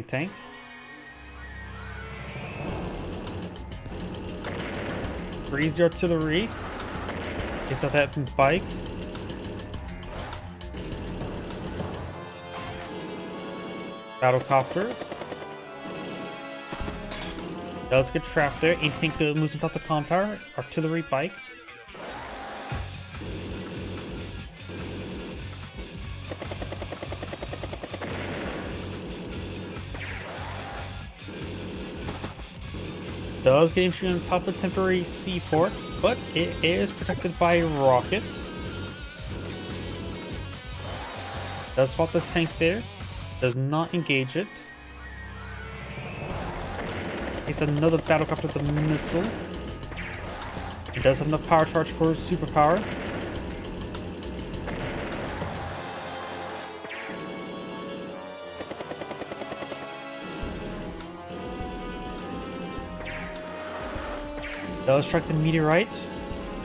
Tank. Freeze the artillery. Takes out that bike. Battlecopter. Does get trapped there. Anti-tank moves on top of the comm tower. Artillery bike. Does get infantry on top of the temporary seaport, but it is protected by a rocket. Does spot this tank there. Does not engage it. It's another battlecopter with a missile. It does have enough power charge for superpower. Does strike the meteorite.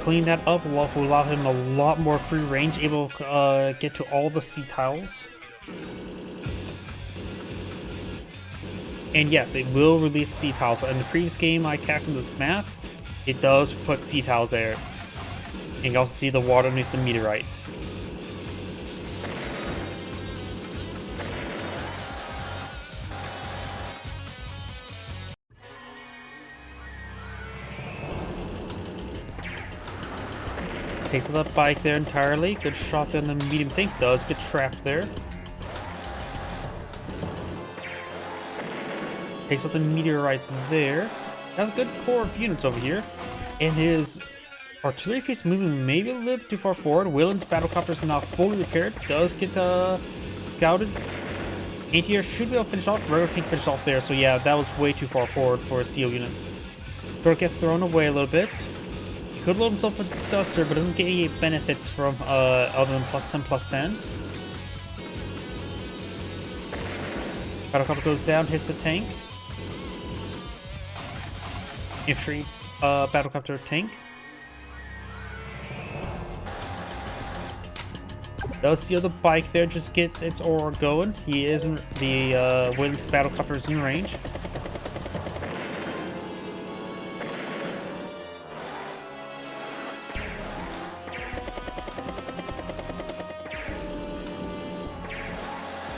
Clean that up will allow him a lot more free range, able to get to all the sea tiles. And yes, it will release sea tiles. So in the previous game I cast on this map, it does put sea tiles there. And you can also see the water underneath the meteorite. Takes out that bike there entirely. Good shot there, and the medium tank does get trapped there. Takes out the meteorite there. Has a good core of units over here. And his artillery piece moving maybe a little bit too far forward. Wayland's battlecopter is now fully repaired. Does get scouted. Anti-air should be able to finish off. Regular tank finished off there. So yeah, that was way too far forward for a seal unit. Sort of get thrown away a little bit. He could load himself with Duster, but doesn't get any benefits from other than +10/+10. Battlecopter goes down, hits the tank. Infantry battlecopter tank. Does seal the bike there, just get its aura going. He is in the Wayland's battlecopter is in range.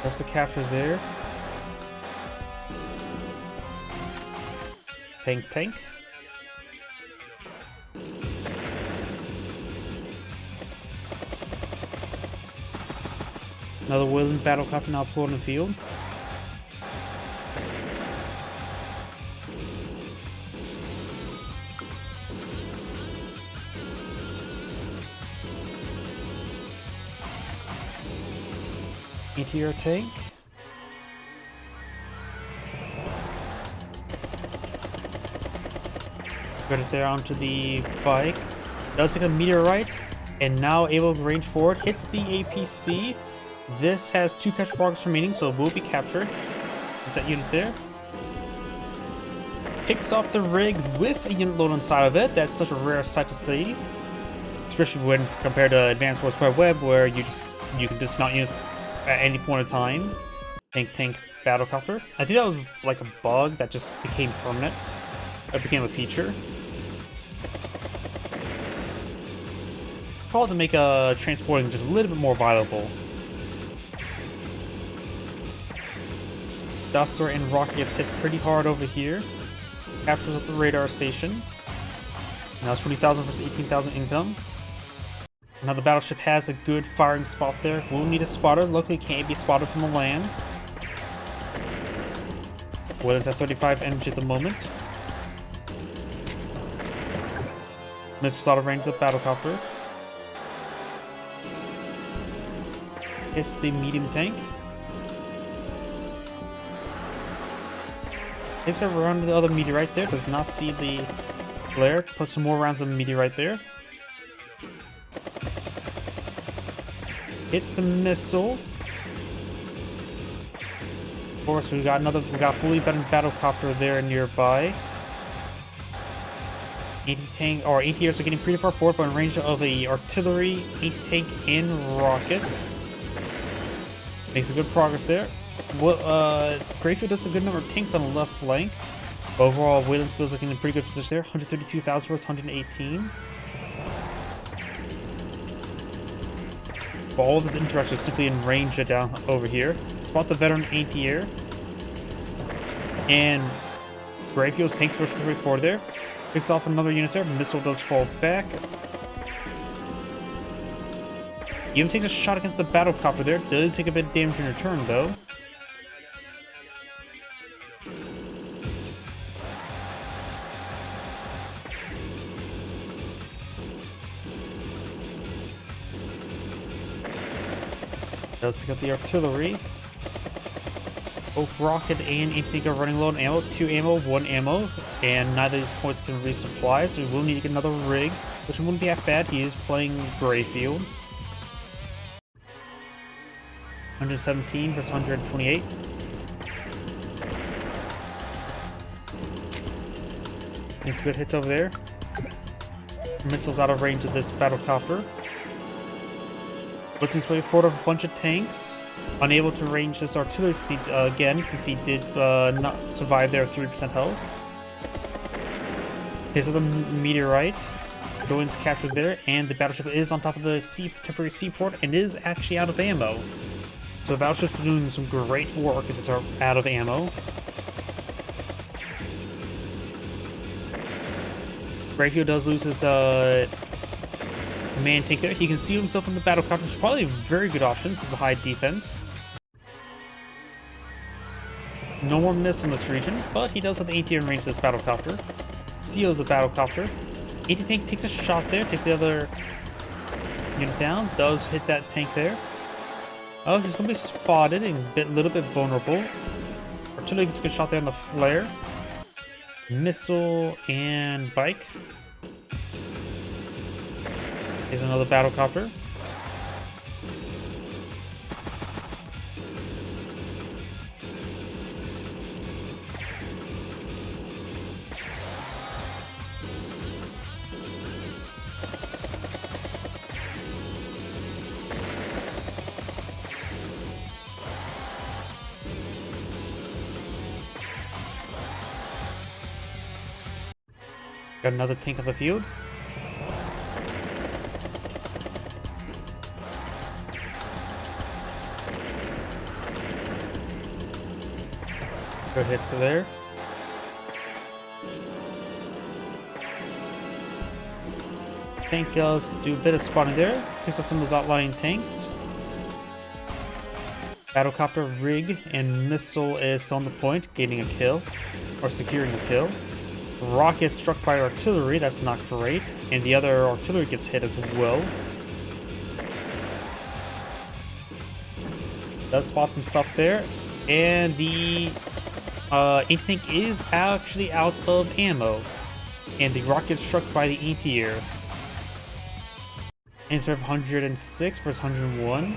That's a capture there. Tank. Another Wayland battlecopter now deployed in the field. Meteor tank. Got it there onto the bike. Does take a meteorite, and now able to range forward. Hits the APC. This has 2 capture progress remaining, so it will be captured. Is that unit there? Picks off the rig with a unit load inside of it. That's such a rare sight to see, especially when compared to Advanced Wars by Web, where you can dismount units at any point in time. Tank battlecopter. I think that was like a bug that just became permanent. It became a feature. Probably to make transporting just a little bit more viable. Duster and Rocket gets hit pretty hard over here. Captures up the radar station. Now it's 20,000 versus 18,000 income. Now the battleship has a good firing spot there. We'll need a spotter. Luckily it can't be spotted from the land. What is at 35 energy at the moment? Missiles out of range of the battlecopter. Hits the medium tank. Takes a round of the other meteorite there. Does not see the flare. Put some more rounds of meteorite there. Hits the missile. Of course, we got fully vetted battlecopter there nearby. Anti-tank or ATRs are getting pretty far forward, but in range of the artillery, anti-tank, and rocket. Makes a good progress there. Well, Greyfield does a good number of tanks on the left flank. Overall, Wayland feels like in a pretty good position there. 132,000 versus 118. But all of his interactions simply in range down over here. Spot the veteran anti-air. And Greyfield's tanks push straight forward there. Picks off another unit there. Missile does fall back. Even takes a shot against the battle copter there. Does take a bit of damage in return though. Does take out the artillery. Both rocket and anti-tank are running low on ammo. 2 ammo, 1 ammo, and neither of these points can resupply, so we will need to get another rig, which wouldn't be half bad. He is playing Greyfield. 117 versus 128. Getting some good hits over there. Missiles out of range of this battle copter. Puts his way forward of a bunch of tanks. Unable to range this artillery again, since he did not survive there with 3% health. His other meteorite. Joins captured there, and the battleship is on top of the temporary seaport and is actually out of ammo. So the battleship's been doing some great work if it's out of ammo. Greyfield does lose his man tank there. He can see himself in the battle copter, which is probably a very good option. This is the high defense. No more miss in this region, but he does have the anti-air in range this battle copter. CO's the battle copter. Anti-tank takes a shot there, takes the other unit down, does hit that tank there. Oh, he's going to be spotted and a little bit vulnerable. Artillery gets a good shot there on the flare. Missile and bike. Here's another battle copter. Got another tank on the field. Good hits there. Tank does do a bit of spotting there. Picks up some of those outlying tanks. Battlecopter, rig, and missile is still on the point, gaining a kill, or securing a kill. Rocket struck by artillery, that's not great, and the other artillery gets hit as well. Does spot some stuff there, and the anti-tank is actually out of ammo, and the rocket struck by the anti-air. Instead of 106 versus 101.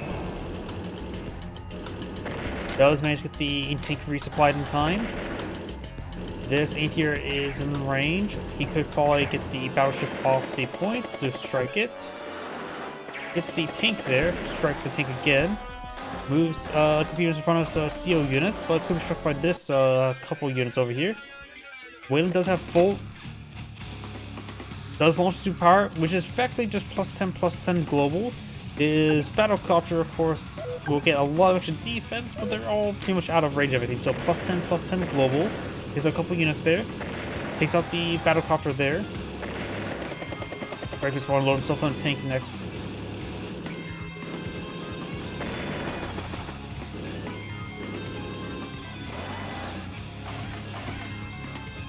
Does manage to get the anti-tank resupplied in time. This anti-air is in range. He could probably get the battleship off the point to strike it. Hits the tank there, strikes the tank again. Moves computers in front of us CO unit, but could be struck by this couple units over here. Wayland does have full. Does launch superpower, which is effectively just +10/+10 global. His battlecopter, of course, will get a lot of extra defense, but they're all pretty much out of range of everything. So +10/+10 global. There's a couple units there. Takes out the battlecopter there. Right, just want to load himself on a tank next.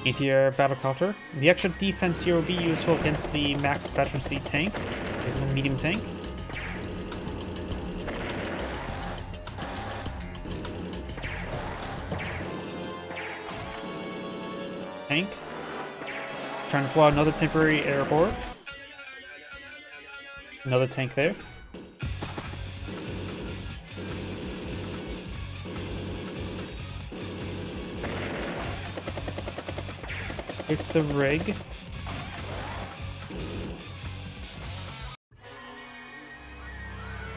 Anti-air battlecopter. The extra defense here will be useful against the max veteran seat tank. This is the medium tank. Tank. Trying to pull out another temporary airport. Another tank there. It's the rig.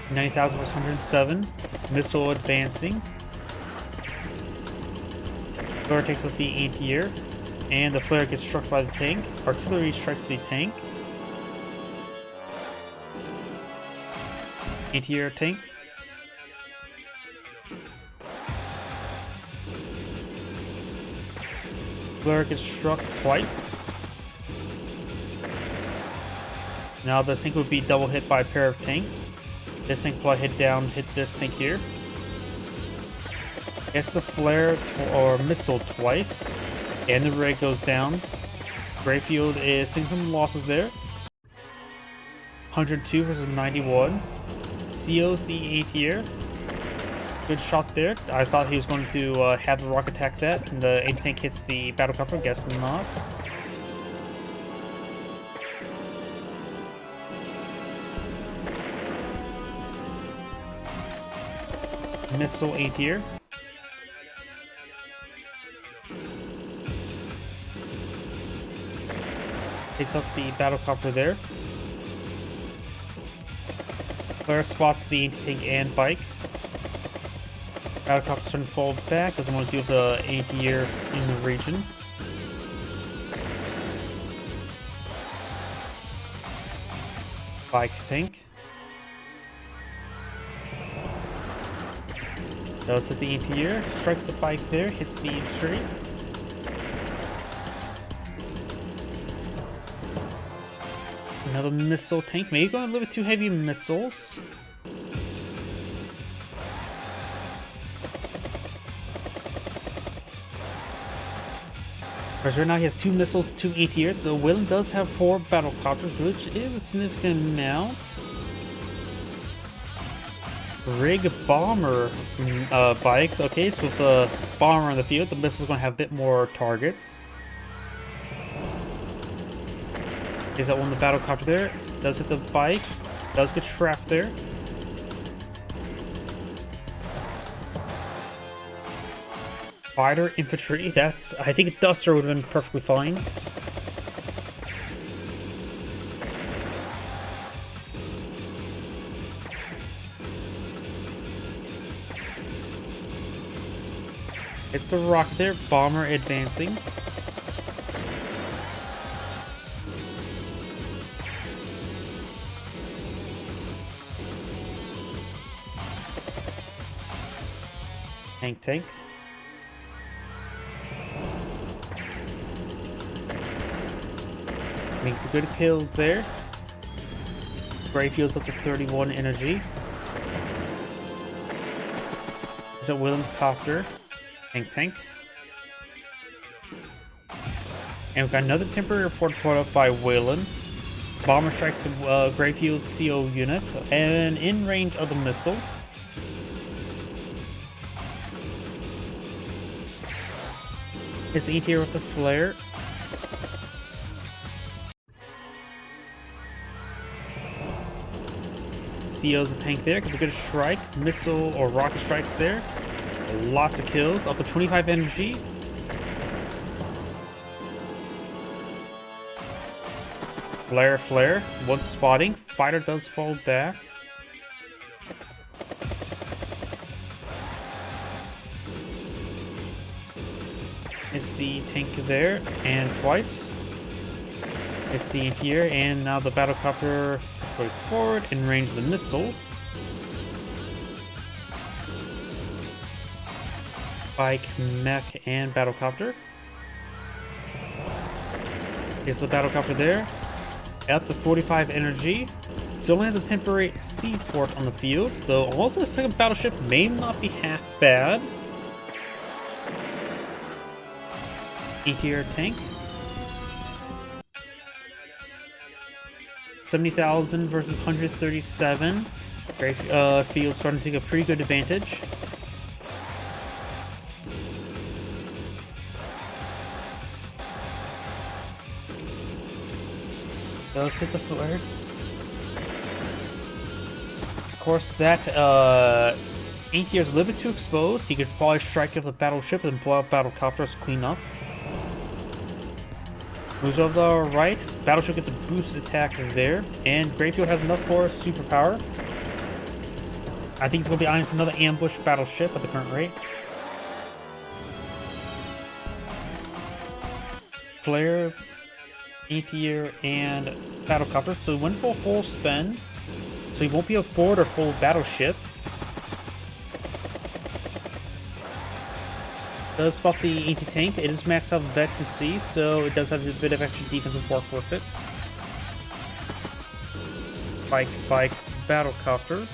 $90,000 versus 107. Missile advancing. Thor takes out the anti-air. And the flare gets struck by the tank. Artillery strikes the tank. Anti-air tank. Flare gets struck twice. Now this tank would be double hit by a pair of tanks. This tank will hit down, hit this tank here. Gets the flare or missile twice. And the ray goes down. Greyfield is taking some losses there. 102 versus 91. CO's the anti-air. Good shot there. I thought he was going to have the rock attack that, and the anti-tank hits the battlecopter. Guess not. Missile anti-air. Takes out the battlecopter there. Flare spots the anti-tank and bike. Battlecopter's starting to fall back, doesn't want to deal with the anti-air in the region. Bike tank. Does hit the anti-air, strikes the bike there, hits the infantry. Another missile tank, maybe going a little bit too heavy missiles. Whereas right now he has 2 missiles, 2 ATRs. The Wayland does have 4 battlecopters, which is a significant amount. Rig bomber bikes. Okay, so with the bomber in the field, the missile is going to have a bit more targets. Is that one the battlecopter there? Does hit the bike. Does get trapped there. Fighter infantry. That's. I think a Duster would have been perfectly fine. It's the rocket there. Bomber advancing. Tank. Makes some good kills there. Greyfield's up to 31 energy. Is it Willem's copter? Tank. And we've got another temporary report put up by Wayland. Bomber strikes a Greyfield CO unit and in range of the missile. His ATR with the flare. CO's a tank there, gets a good strike. Missile or rocket strikes there. Lots of kills, up to 25 energy. Flare. One spotting. Fighter does fall back. It's the tank there, and twice. It's the anti-air, and now the battlecopter goes way forward in range of the missile. Bike, mech, and battlecopter. Is the battlecopter there? At the 45 energy. So only has a temporary seaport on the field, though also a second battleship may not be half bad. ATR tank. 70,000 versus 137. Greyfield starting to take a pretty good advantage. Does hit the flare. Of course, that ATR is a little bit too exposed. He could probably strike if the battleship and blow up battlecopters, clean up. Moves over the right. Battleship gets a boosted attack there. And Greyfield has enough for superpower. I think he's going to be eyeing for another ambush battleship at the current rate. flare, anti-air, and battlecopter. So he went for a full spin. So he won't be a forward or full battleship. Does spot the anti-tank. It is maxed out with Veteran C, so it does have a bit of extra defensive work with it. Bike, battlecopter.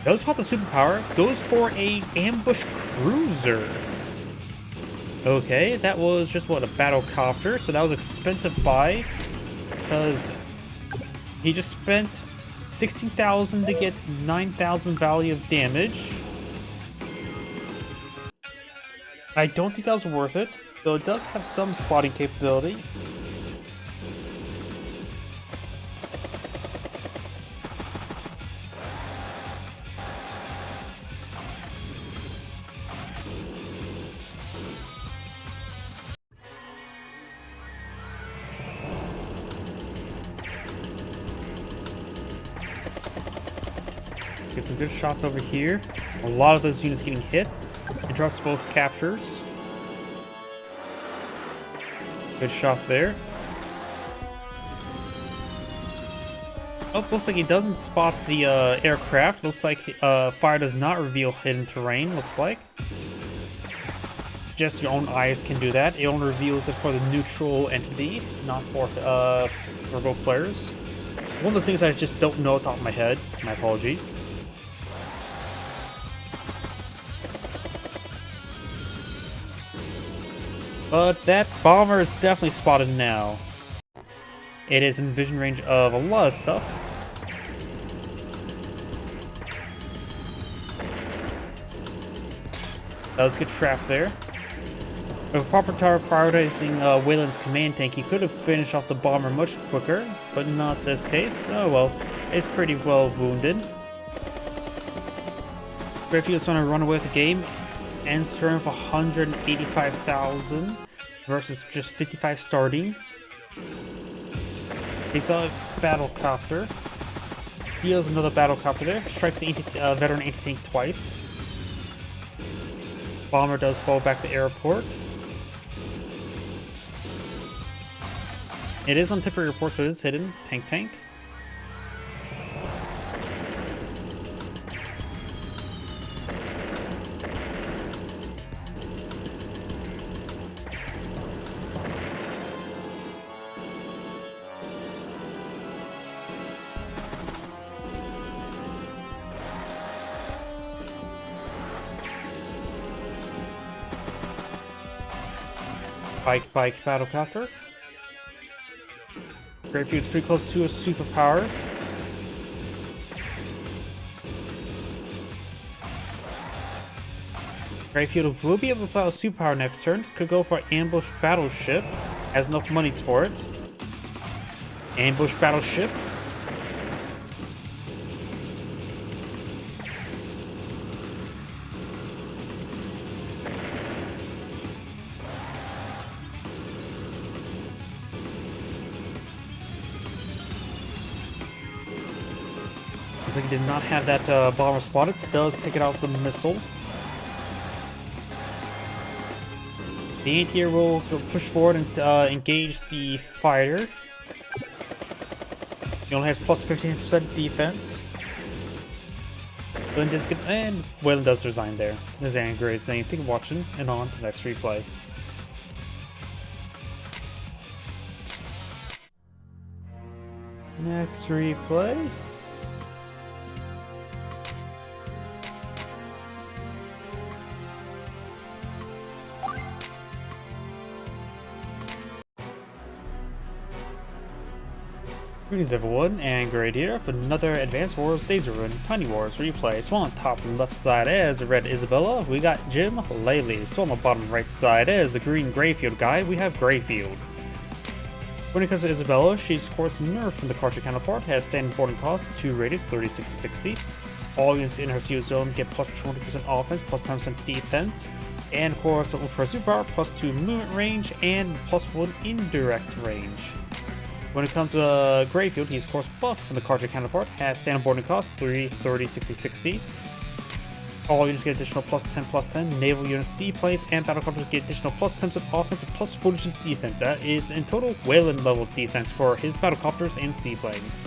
Does spot the superpower. Goes for a ambush cruiser. Okay, that was just, what, a battlecopter, so that was expensive buy, because he just spent 16,000 to get 9,000 value of damage. I don't think that was worth it, though it does have some spotting capability. Get some good shots over here. A lot of those units getting hit. It drops both captures. Good shot there. Oh, looks like he doesn't spot the aircraft. Looks like fire does not reveal hidden terrain, looks like. Just your own eyes can do that. It only reveals it for the neutral entity, not for both players. One of those things I just don't know off the top of my head. My apologies. But that bomber is definitely spotted now. It is in vision range of a lot of stuff. Does get trapped there. With proper tower prioritizing Wayland's command tank, he could have finished off the bomber much quicker, but not this case. Oh well, it's pretty well wounded. Greyfield's trying to run away with the game. Ends turn for 185,000 versus just 55 starting. He saw a battlecopter. Steals another battlecopter there. Strikes the veteran anti-tank twice. Bomber does fall back to the airport. It is on tip of your report, so it is hidden. Tank. Bike, battlecopter. Greyfield's pretty close to a superpower. Greyfield will be able to apply a superpower next turn. Could go for ambush battleship. Has enough monies for it. Ambush battleship. Looks like he did not have that bomber spotted. Does take it out with the missile. The anti-air will push forward and engage the fighter. He only has plus 15% defense. And Wayland does resign there. There's Great saying, thank you for watching, and on to the next replay. Next replay. Greetings everyone, and Great here for another Advanced Wars Days of Ruin Tiny Wars replay. So on the top left side is Red Isabella, we got Jim Laley. So on the bottom right side is the green Greyfield guy, we have Greyfield. When it comes to Isabella, she's of course nerfed from the Cartridge counterpart, has standing boarding cost, 2 radius, 30, 60, 60. All units in her seal zone get plus 20% offense, plus 10% defense. And of course, for superpower, plus 2 movement range, and plus 1 indirect range. When it comes to Greyfield, he's of course buff from the Carja counterpart, has standard boarding cost 3, 30, 60, 60. All units get additional +10/+10. Naval units, seaplanes, and battlecruisers get additional +10 of offense and +40 defense. That is in total Wayland level defense for his battlecopters and seaplanes.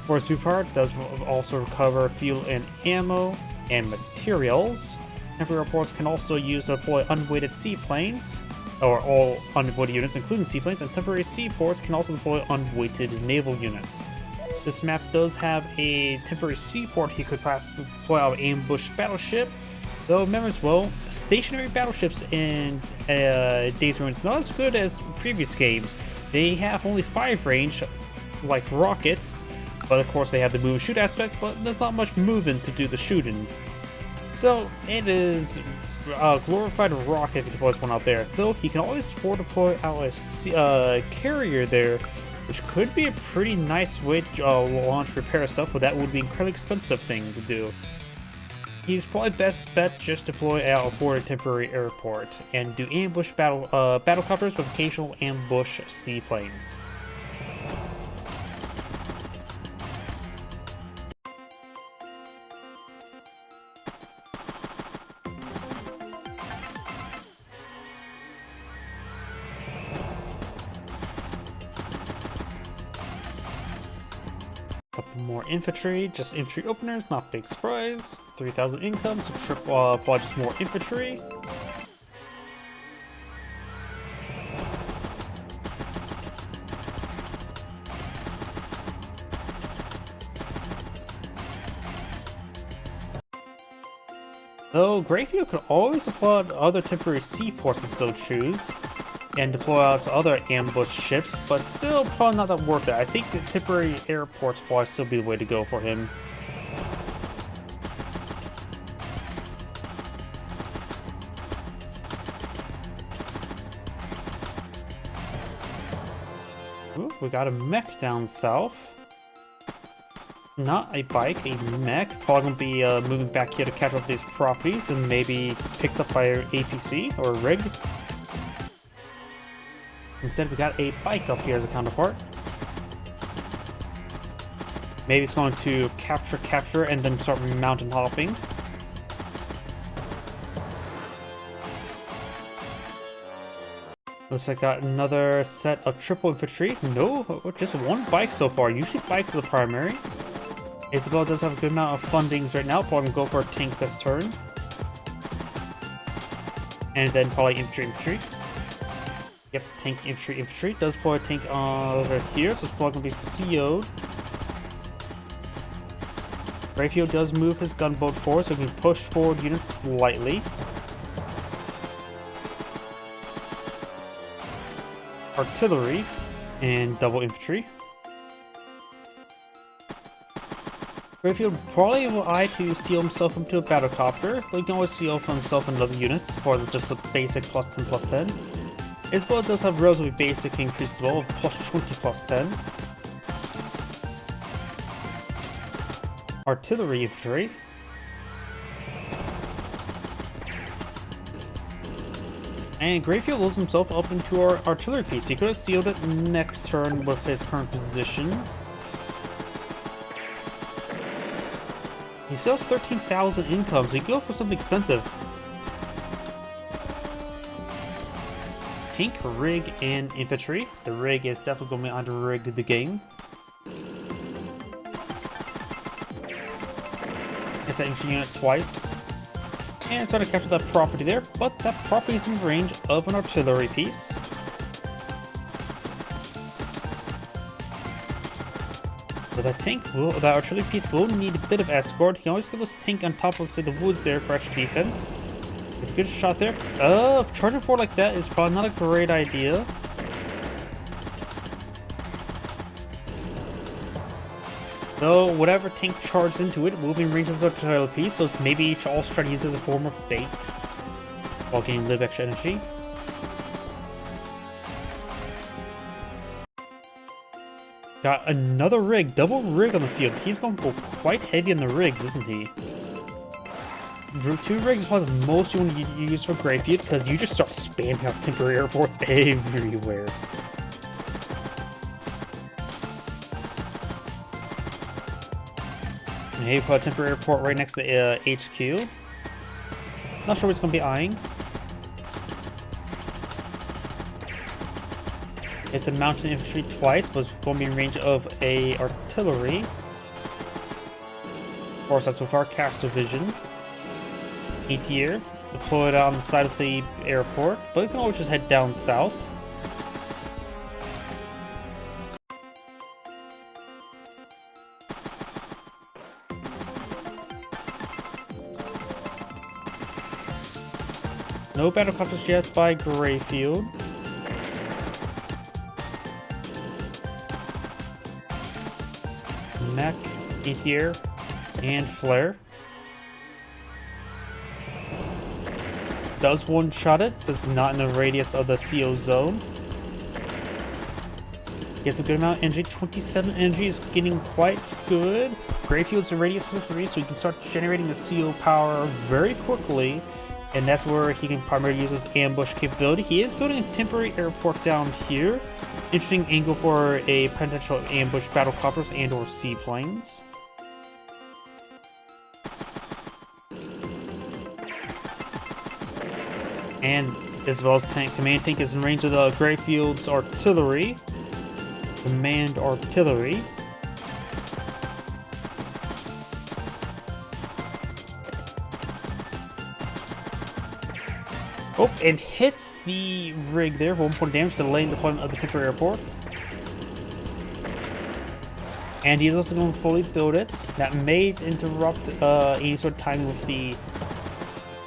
For superpower, does also recover fuel and ammo and materials. Temporary airports can also use to deploy unweighted seaplanes, or all unweighted units, including seaplanes, and temporary seaports can also deploy unweighted naval units. This map does have a temporary seaport he could deploy out ambush battleship, though remember as well, stationary battleships in Days Ruin's not as good as previous games. They have only 5 range, like rockets, but of course they have the move shoot aspect, but there's not much movement to do the shooting. So it is a glorified rocket if he deploys one out there, though he can always afford to deploy out a carrier there, which could be a pretty nice way to launch repair stuff, but that would be an incredibly expensive thing to do. He's probably best bet just deploy out a forward temporary airport and do ambush battlecopters with occasional ambush seaplanes. Couple more infantry, just infantry openers, not big surprise. 3,000 income, so apply just more infantry. Though Greyfield could always apply other temporary seaports if so choose, and deploy out to other ambush ships, but still probably not that worth it. I think the temporary airports will probably still be the way to go for him. Ooh, we got a mech down south. Not a bike, a mech. Probably gonna be moving back here to catch up these properties and maybe picked up by APC or rig. Instead, we got a bike up here as a counterpart. Maybe it's going to capture, and then start mountain hopping. Looks like got another set of triple infantry. No, just one bike so far. Usually bikes are the primary. Isabel does have a good amount of fundings right now. Probably gonna go for a tank this turn. And then probably infantry. Yep, tank, infantry. Does pull a tank over here, so it's probably going to be CO'd. Greyfield does move his gunboat forward, so he can push forward units slightly. Artillery and double infantry. Greyfield probably will eye to seal himself into a battlecopter, but he can always seal himself another unit for just a basic +10/+10. Isabella does have relatively basic increase as well of +20/+10. Artillery infantry. And Greyfield loads himself up into our artillery piece. He could have sealed it next turn with his current position. He still has 13,000 income, so he can go for something expensive. Tank, rig, and infantry. The rig is definitely going to be on to rig the game. It's that infantry unit twice. And try to capture that property there, but that property is in range of an artillery piece. But that artillery piece will need a bit of escort. He can always throw this tank on top of, say, the woods there for extra defense. It's a good shot there. Charging forward like that is probably not a great idea. Though, whatever tank charges into it will be in range of his artillery piece, so maybe he should also try to use it as a form of bait while getting a little extra energy. Got another rig, double rig on the field. He's going to go quite heavy on the rigs, isn't he? 2 rigs is probably the most you want to use for Greyfield, because you just start spamming out temporary airports everywhere. Hey, put a temporary airport right next to the HQ. Not sure what it's going to be eyeing. Hit the mountain infantry twice, but it's going to be in range of a artillery. Of course, that's with our castle vision. Meteor, deployed on the side of the airport, but you can always just head down south. No battlecopters yet by Greyfield. Mech, Meteor, and Flare. Does one-shot it, since it's not in the radius of the CO zone. Gets a good amount of energy. 27 energy is getting quite good. Greyfield's the radius is 3, so he can start generating the CO power very quickly. And that's where he can primarily use his ambush capability. He is building a temporary airport down here. Interesting angle for a potential ambush battlecopters and or seaplanes. And as well as command tank is in range of the Greyfield's artillery. Command artillery. Oh, and hits the rig there for 1 point damage, delaying the deployment of the temporary airport. And he's also going to fully build it. That may interrupt any sort of timing with the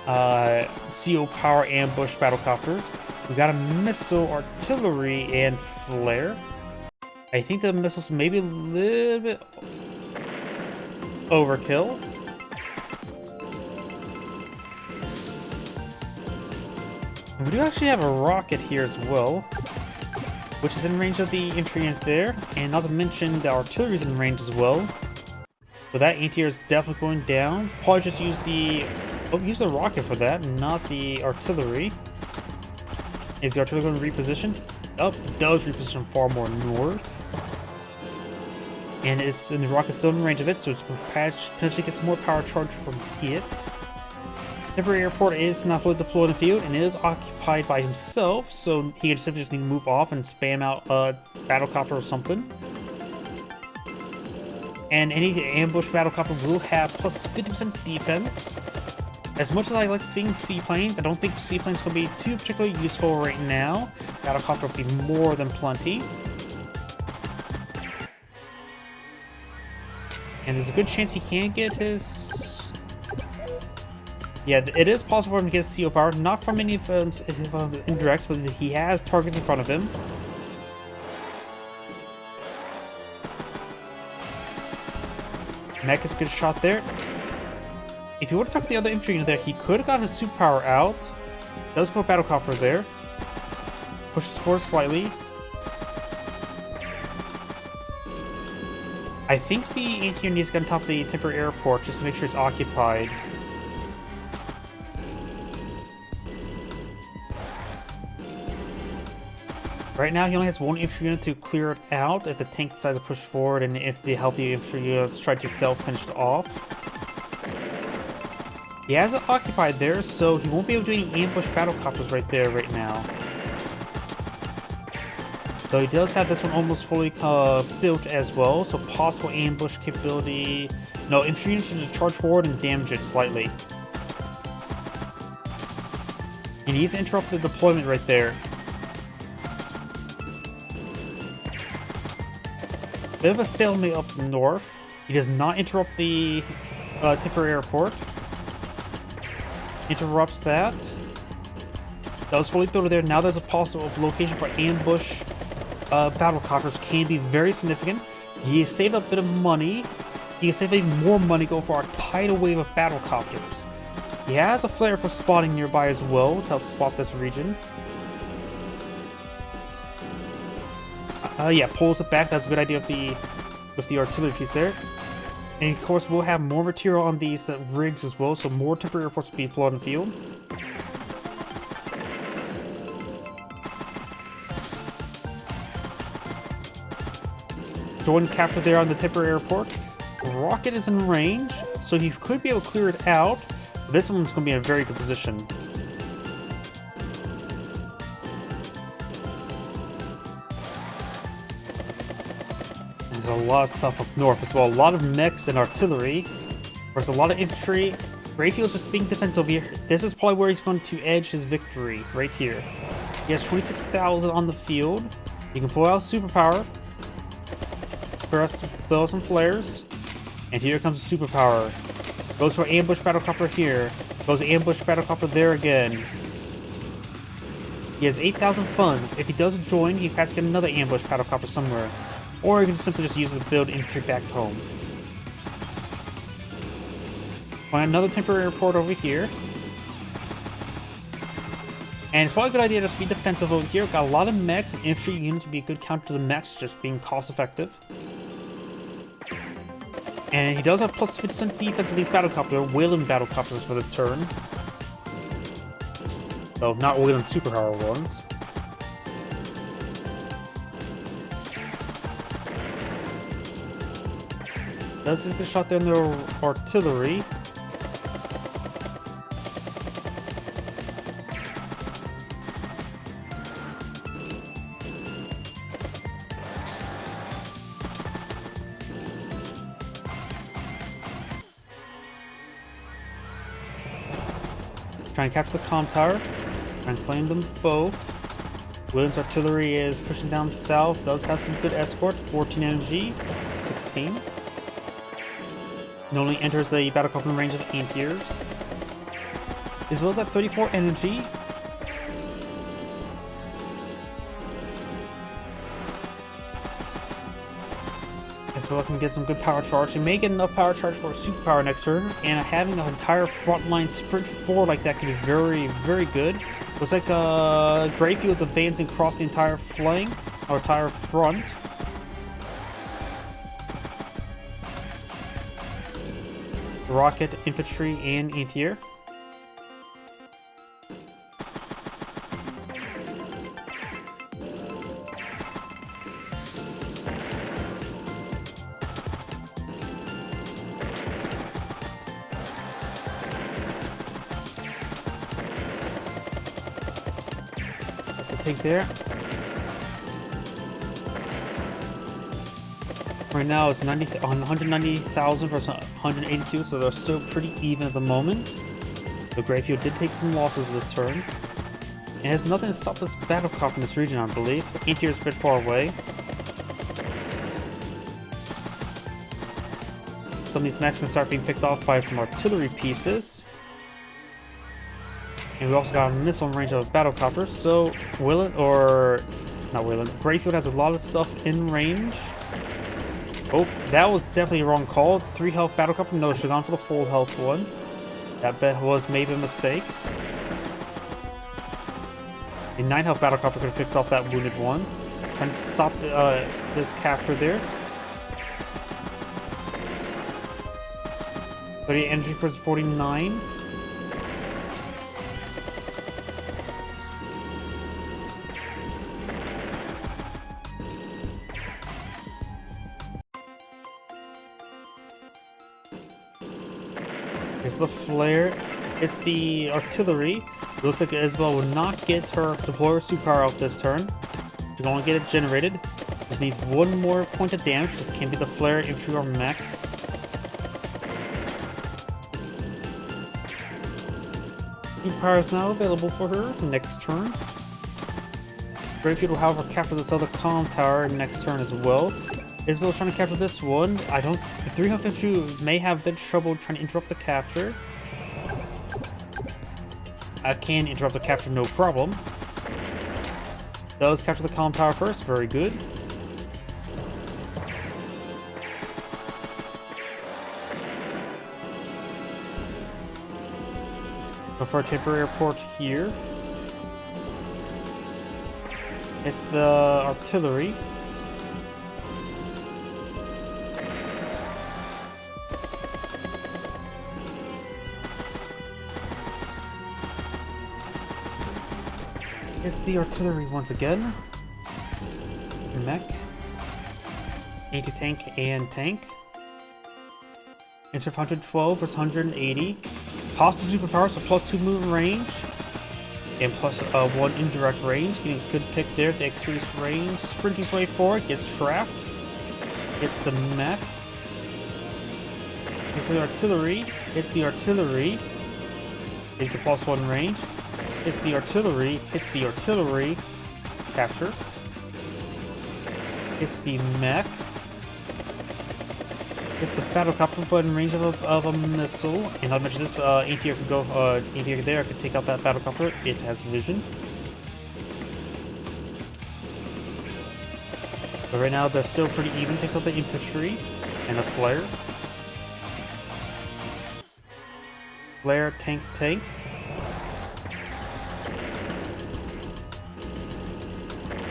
CO power ambush battlecopters. We got a missile, artillery, and flare. I think the missiles may be a little bit overkill. We do actually have a rocket here as well, which is in range of the infantry unit there, and not to mention the artillery is in range as well. So that anti-air is definitely going down. Probably just use the rocket for that, not the artillery. Is the artillery going to reposition? Oh, it does reposition far more north. And the rocket's still in range of it, so it's going to potentially get some more power charge from it. Temporary airport is not fully deployed in the field and is occupied by himself, so he can simply just need to move off and spam out a battlecopter or something. And any ambush battlecopter will have plus 50% defense. As much as I like seeing seaplanes, I don't think seaplanes will be too particularly useful right now. Battlecopter will be more than plenty. And there's a good chance he can get his... Yeah, it is possible for him to get his CO power, not from any of his indirects, but he has targets in front of him. Mech is a good shot there. If he would have took the other infantry unit there, he could have gotten his superpower out. Does go battlecopter there. Pushes forward slightly. I think the anti-air needs to get on top of the temporary airport just to make sure it's occupied. Right now, he only has one infantry unit to clear it out if the tank decides to push forward and if the healthy infantry units try to finish it off. He has it occupied there, so he won't be able to do any ambush battlecopters right there right now. Though he does have this one almost fully built as well, so possible ambush capability. No, infantry units should just charge forward and damage it slightly. And he needs to interrupt the deployment right there. Bit of a stalemate up north. He does not interrupt the temporary airport. Interrupts that. That was fully built there. Now there's a possible location for ambush battlecopters can be very significant. He saved a bit of money. He can save even more money going for a tidal wave of battlecopters. He has a flare for spotting nearby as well to help spot this region. Yeah, pulls it back. That's a good idea with the artillery piece there. And of course, we'll have more material on these rigs as well, so more temporary airports will be deployed in the field. Jordan captured there on the temporary airport. Rocket is in range, so he could be able to clear it out. This one's going to be in a very good position. There's a lot of stuff up north as well. A lot of mechs and artillery. There's a lot of infantry. Grayfield's just being defensive here. This is probably where he's going to edge his victory, right here. He has 26,000 on the field. He can pull out superpower. Throw some flares. And here comes the superpower. Goes for ambush battlecopter here. Goes ambush battlecopter there again. He has 8,000 funds. If he doesn't join, he can perhaps get another ambush battlecopter somewhere. Or he can simply just use the build infantry back home. Find another temporary airport over here. And it's probably a good idea to just be defensive over here. Got a lot of mechs and infantry units would be a good counter to the mechs, just being cost effective. And he does have plus 50% defense in these battlecopter, Wayland battlecopters for this turn. Though not Wayland superpower ones. Does get a shot there in their artillery. Trying to capture the comm tower. Trying to claim them both. Williams' artillery is pushing down south. Does have some good escort. 14 energy. 16. Only enters the battlecopter range of the anti-aers. As well as at 34 energy. As well, I can get some good power charge. He may get enough power charge for a superpower next turn, and having the entire front line sprint forward like that can be very, very good. Looks like Grayfield's advancing across the entire flank, or entire front. Rocket, infantry, and anti-air. That's a take there. Right now it's 190,000 versus 182, so they're still pretty even at the moment. The Grayfield did take some losses this turn. It has nothing to stop this battlecop in this region, I believe. The anti-air is a bit far away. Some of these mechs can start being picked off by some artillery pieces. And we also got a missile range of battlecopters, so Grayfield has a lot of stuff in range. Oh, that was definitely a wrong call. 3 health battlecopter. No, should have gone for the full health one. That bet was maybe a mistake. The 9 health battlecopter could have picked off that wounded one. Trying to stop this capture there. 30 energy for 49. It's the flare. It's the artillery. It looks like Isabel will not get her deployer superpower out this turn. She's going to get it generated. Just needs one more point of damage. It can be the flare, infantry, or mech. Superpower is now available for her next turn. Grayfield will, however, capture this other comm tower next turn as well. Isabel's trying to capture this one. The 3 health infantry may have a bit of trouble trying to interrupt the capture. I can interrupt the capture, no problem. Does capture the comm tower first, very good. Go for a temporary airport here. It's the artillery. It's the artillery once again. Mech. Anti-tank and tank. Instead of 112 versus 180. Positive superpower, so plus 2 movement range. And plus 1 indirect range. Getting a good pick there. The increased range. Sprinting his way forward. Gets trapped. Hits the mech. Hits the artillery. Hits the artillery. Takes a plus 1 range. Hits the artillery. Hits the artillery. Capture. Hits the mech. Hits the battlecopter, but in range of a missile. And I'll mention this, anti-air could go, anti-air there could take out that battlecopter. It has vision. But right now, they're still pretty even. Takes out the infantry and a flare. Flare, tank, tank.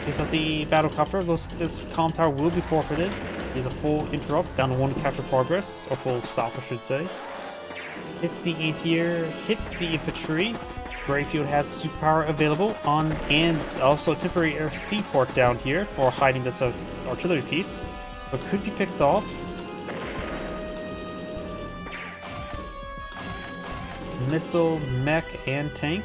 Takes out the battlecopter. Looks like this comm tower will be forfeited. Is a full interrupt, down to 1 capture progress, or full stop, I should say. Hits the anti-air, hits the infantry. Greyfield has superpower available on, and also a temporary air seaport down here for hiding this artillery piece, but could be picked off. Missile, mech, and tank.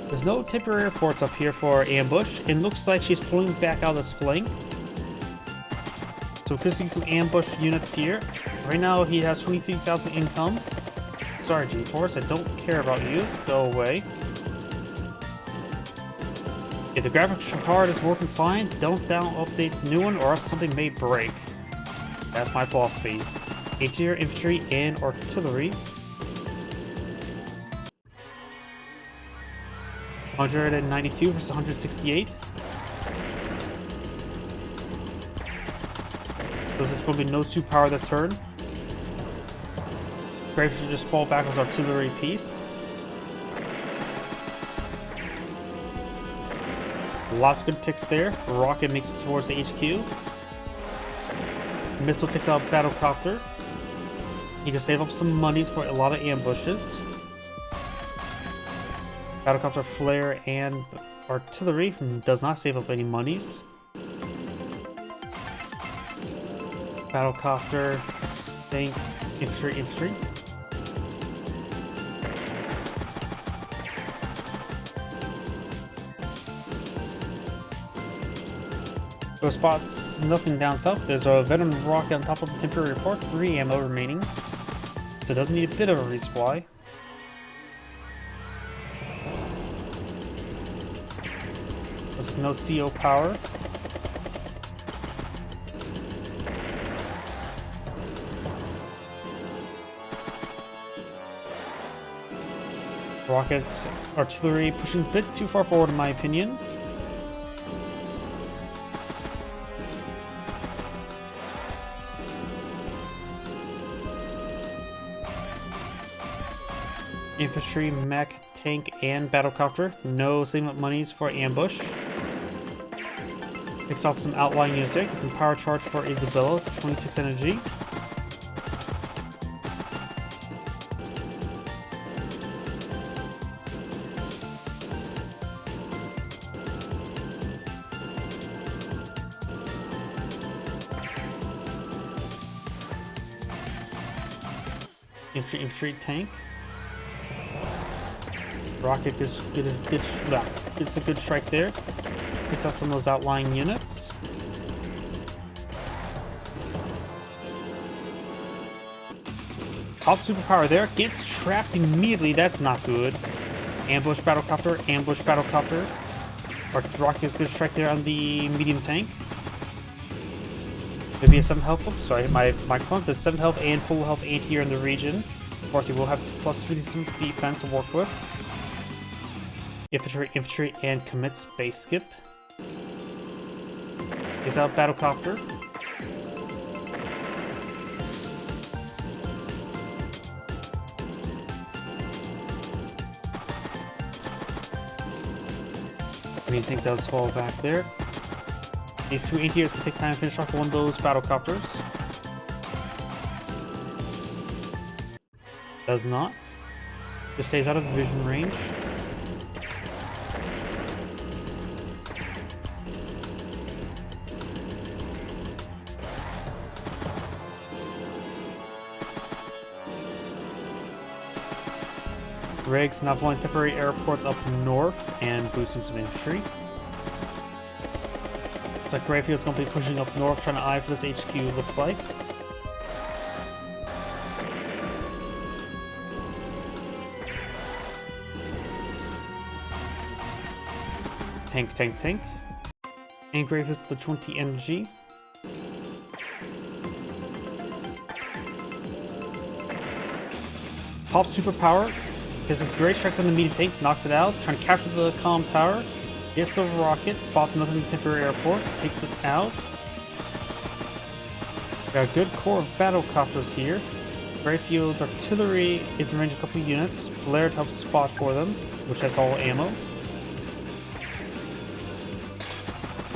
There's no temporary airports up here for ambush. It looks like she's pulling back out this flank. So we could see some ambush units here. Right now he has 23,000 income. Sorry, G-Force, I don't care about you. Go away. If the graphics card is working fine, don't update the new one or else something may break. That's my philosophy. Interior infantry and artillery. 192 versus 168. So there's going to be no superpower this turn. Grave should just fall back as artillery piece. Lots of good picks there. Rocket makes it towards the HQ. Missile takes out battlecopter. You can save up some monies for a lot of ambushes. Battlecopter, flare, and artillery does not save up any monies. Battlecopter, tank, infantry, infantry. Those spots, nothing down south. There's a venom rocket on top of the temporary port, 3 ammo remaining. So it does need a bit of a resupply. There's no CO power. Rocket artillery pushing a bit too far forward in my opinion. Infantry, mech, tank, and battlecopter. No saving up monies for ambush. Picks off some outlying units there. Gets some power charge for Isabella, 26 energy. Infantry, tank. Rocket gets a good strike there. Picks out some of those outlying units. Off superpower there. Gets trapped immediately. That's not good. Ambush battlecopter. Ambush battlecopter. Rocket gets a good strike there on the medium tank. Maybe a 7 health. Oops, sorry, my microphone. There's 7 health and full health anti-air in the region. Of course, he will have plus 50 some defense to work with. Infantry, and commits base skip. Is out battlecopter. Anything does fall back there. These 2 anti-airs can take time to finish off one of those battlecopters. Does not. Just stays out of vision range. Rigs not blowing temporary airports up north and boosting some infantry. Looks like Greyfield's gonna be pushing up north, trying to eye for this HQ, looks like. Tank, tank, tank. And Greyfield's the 20 energy. Pops superpower. Gets a great strikes on the medium tank, knocks it out, trying to capture the comm tower. Gets the rocket, spots nothing in the temporary airport, takes it out. Got a good core of battlecopters here. Greyfield's artillery is in range of a couple units. Flare helps spot for them, which has all ammo.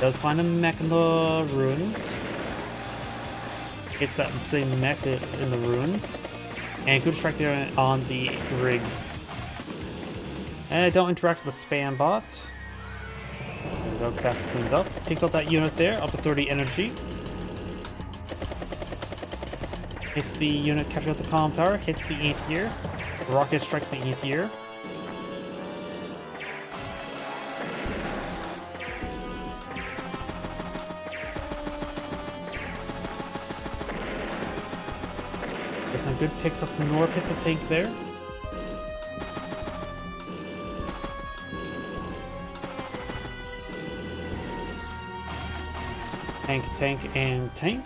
Does find a mech in the ruins. It's that same mech in the ruins. And good strike there on the rig. And don't interact with the spam bot. There we go, that's cleaned up. Takes out that unit there, up to 30 energy. Hits the unit capturing out the comm tower, hits the anti-air. Rocket strikes the anti-air. Gets some good picks up north, hits the tank there. Tank, tank, and tank.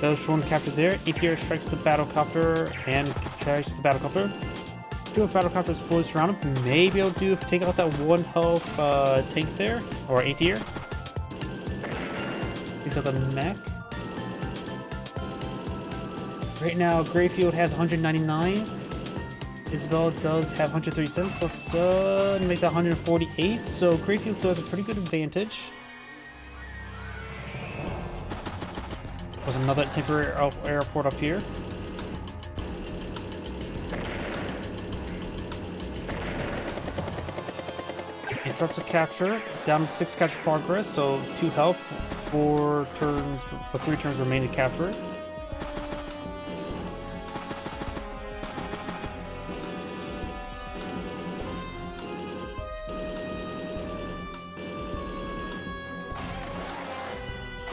Does drone capture there. APR strikes the battlecopter and charges the battlecopter. Two of battlecopters fully surrounded. Maybe I'll take out that one health tank there, or ATR. Takes out the mech. Right now, Greyfield has 199. Isabel does have 137 plus make that 148. So Greyfield still has a pretty good advantage. There's another temporary airport up here. Interrupts the capture, down to 6 capture progress, so 2 health, 4 turns, but 3 turns remain to capture it.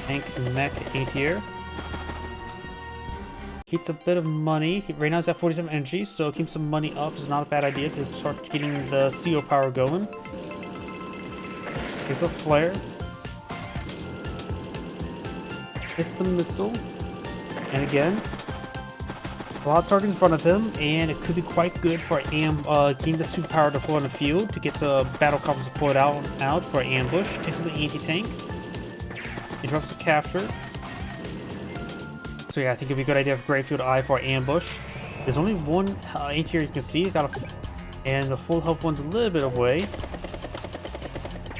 Tank, mech, ATR. Keeps a bit of money. Right now he's at 47 energy, so keep some money up is not a bad idea to start getting the CO power going. It's a flare. Hits the missile. And again, a lot of targets in front of him, and it could be quite good for getting the superpower deployed on the field to get some battlecopters deployed out for ambush. Takes the anti-tank. Interrupts the capture. So yeah, I think it'd be a good idea for Greyfield eye for ambush. There's only one anti-air you can see, and the full health one's a little bit away.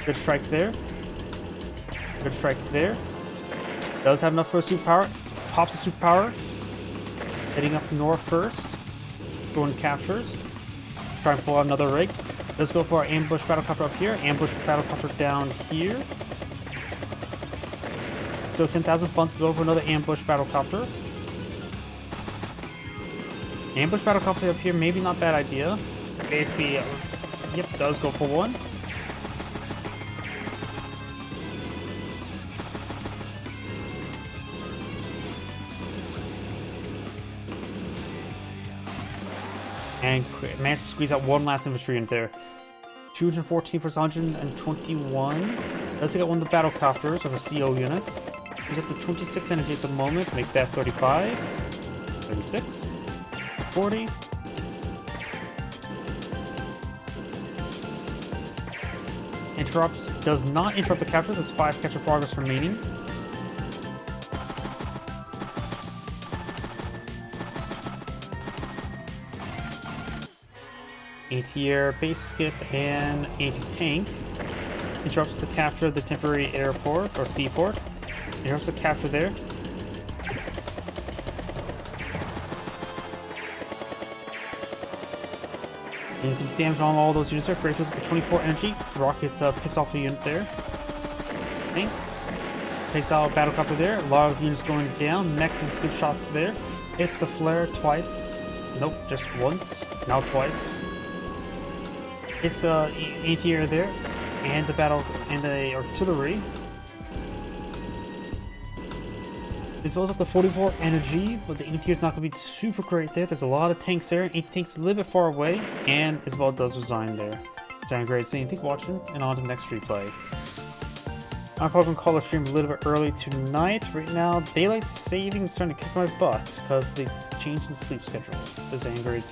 Good strike there. Good strike there. Does have enough for a superpower. Pops the superpower. Heading up north first. Going captures. Trying to pull out another rig. Let's go for our ambush battlecopter up here. Ambush battlecopter down here. So 10,000 funds to go for another ambush battlecopter. Ambush battlecopter up here, maybe not bad idea. ASB, yep, does go for one. And managed to squeeze out one last infantry in there. 214 versus 121. Let's take out one of the battlecopters of a CO unit. He's up to 26 energy at the moment. Make that 35, 36, 40. Interrupts, does not interrupt the capture. There's 5 capture progress remaining. Anti-air, base skip, and anti-tank. Interrupts the capture of the temporary airport or seaport. Interrupts the capture there. And some damage on all those units there. Greyfield's up to 24 energy. Rockets picks off a unit there. Tank. Takes out a battlecopter there. A lot of units going down. Mech has good shots there. Hits the flare twice. Nope, just once. Now twice. Hits the anti-air there. And the artillery. As well as up to 44 energy, but the anti-air is not going to be super great there. There's a lot of tanks there. Anti-tank's a little bit far away. And Isabel does resign there. Sound great. So thank you for watching, and on to the next replay. I'm probably going to call the stream a little bit early tonight. Right now, daylight saving is starting to kick my butt because they changed the sleep schedule. This is great.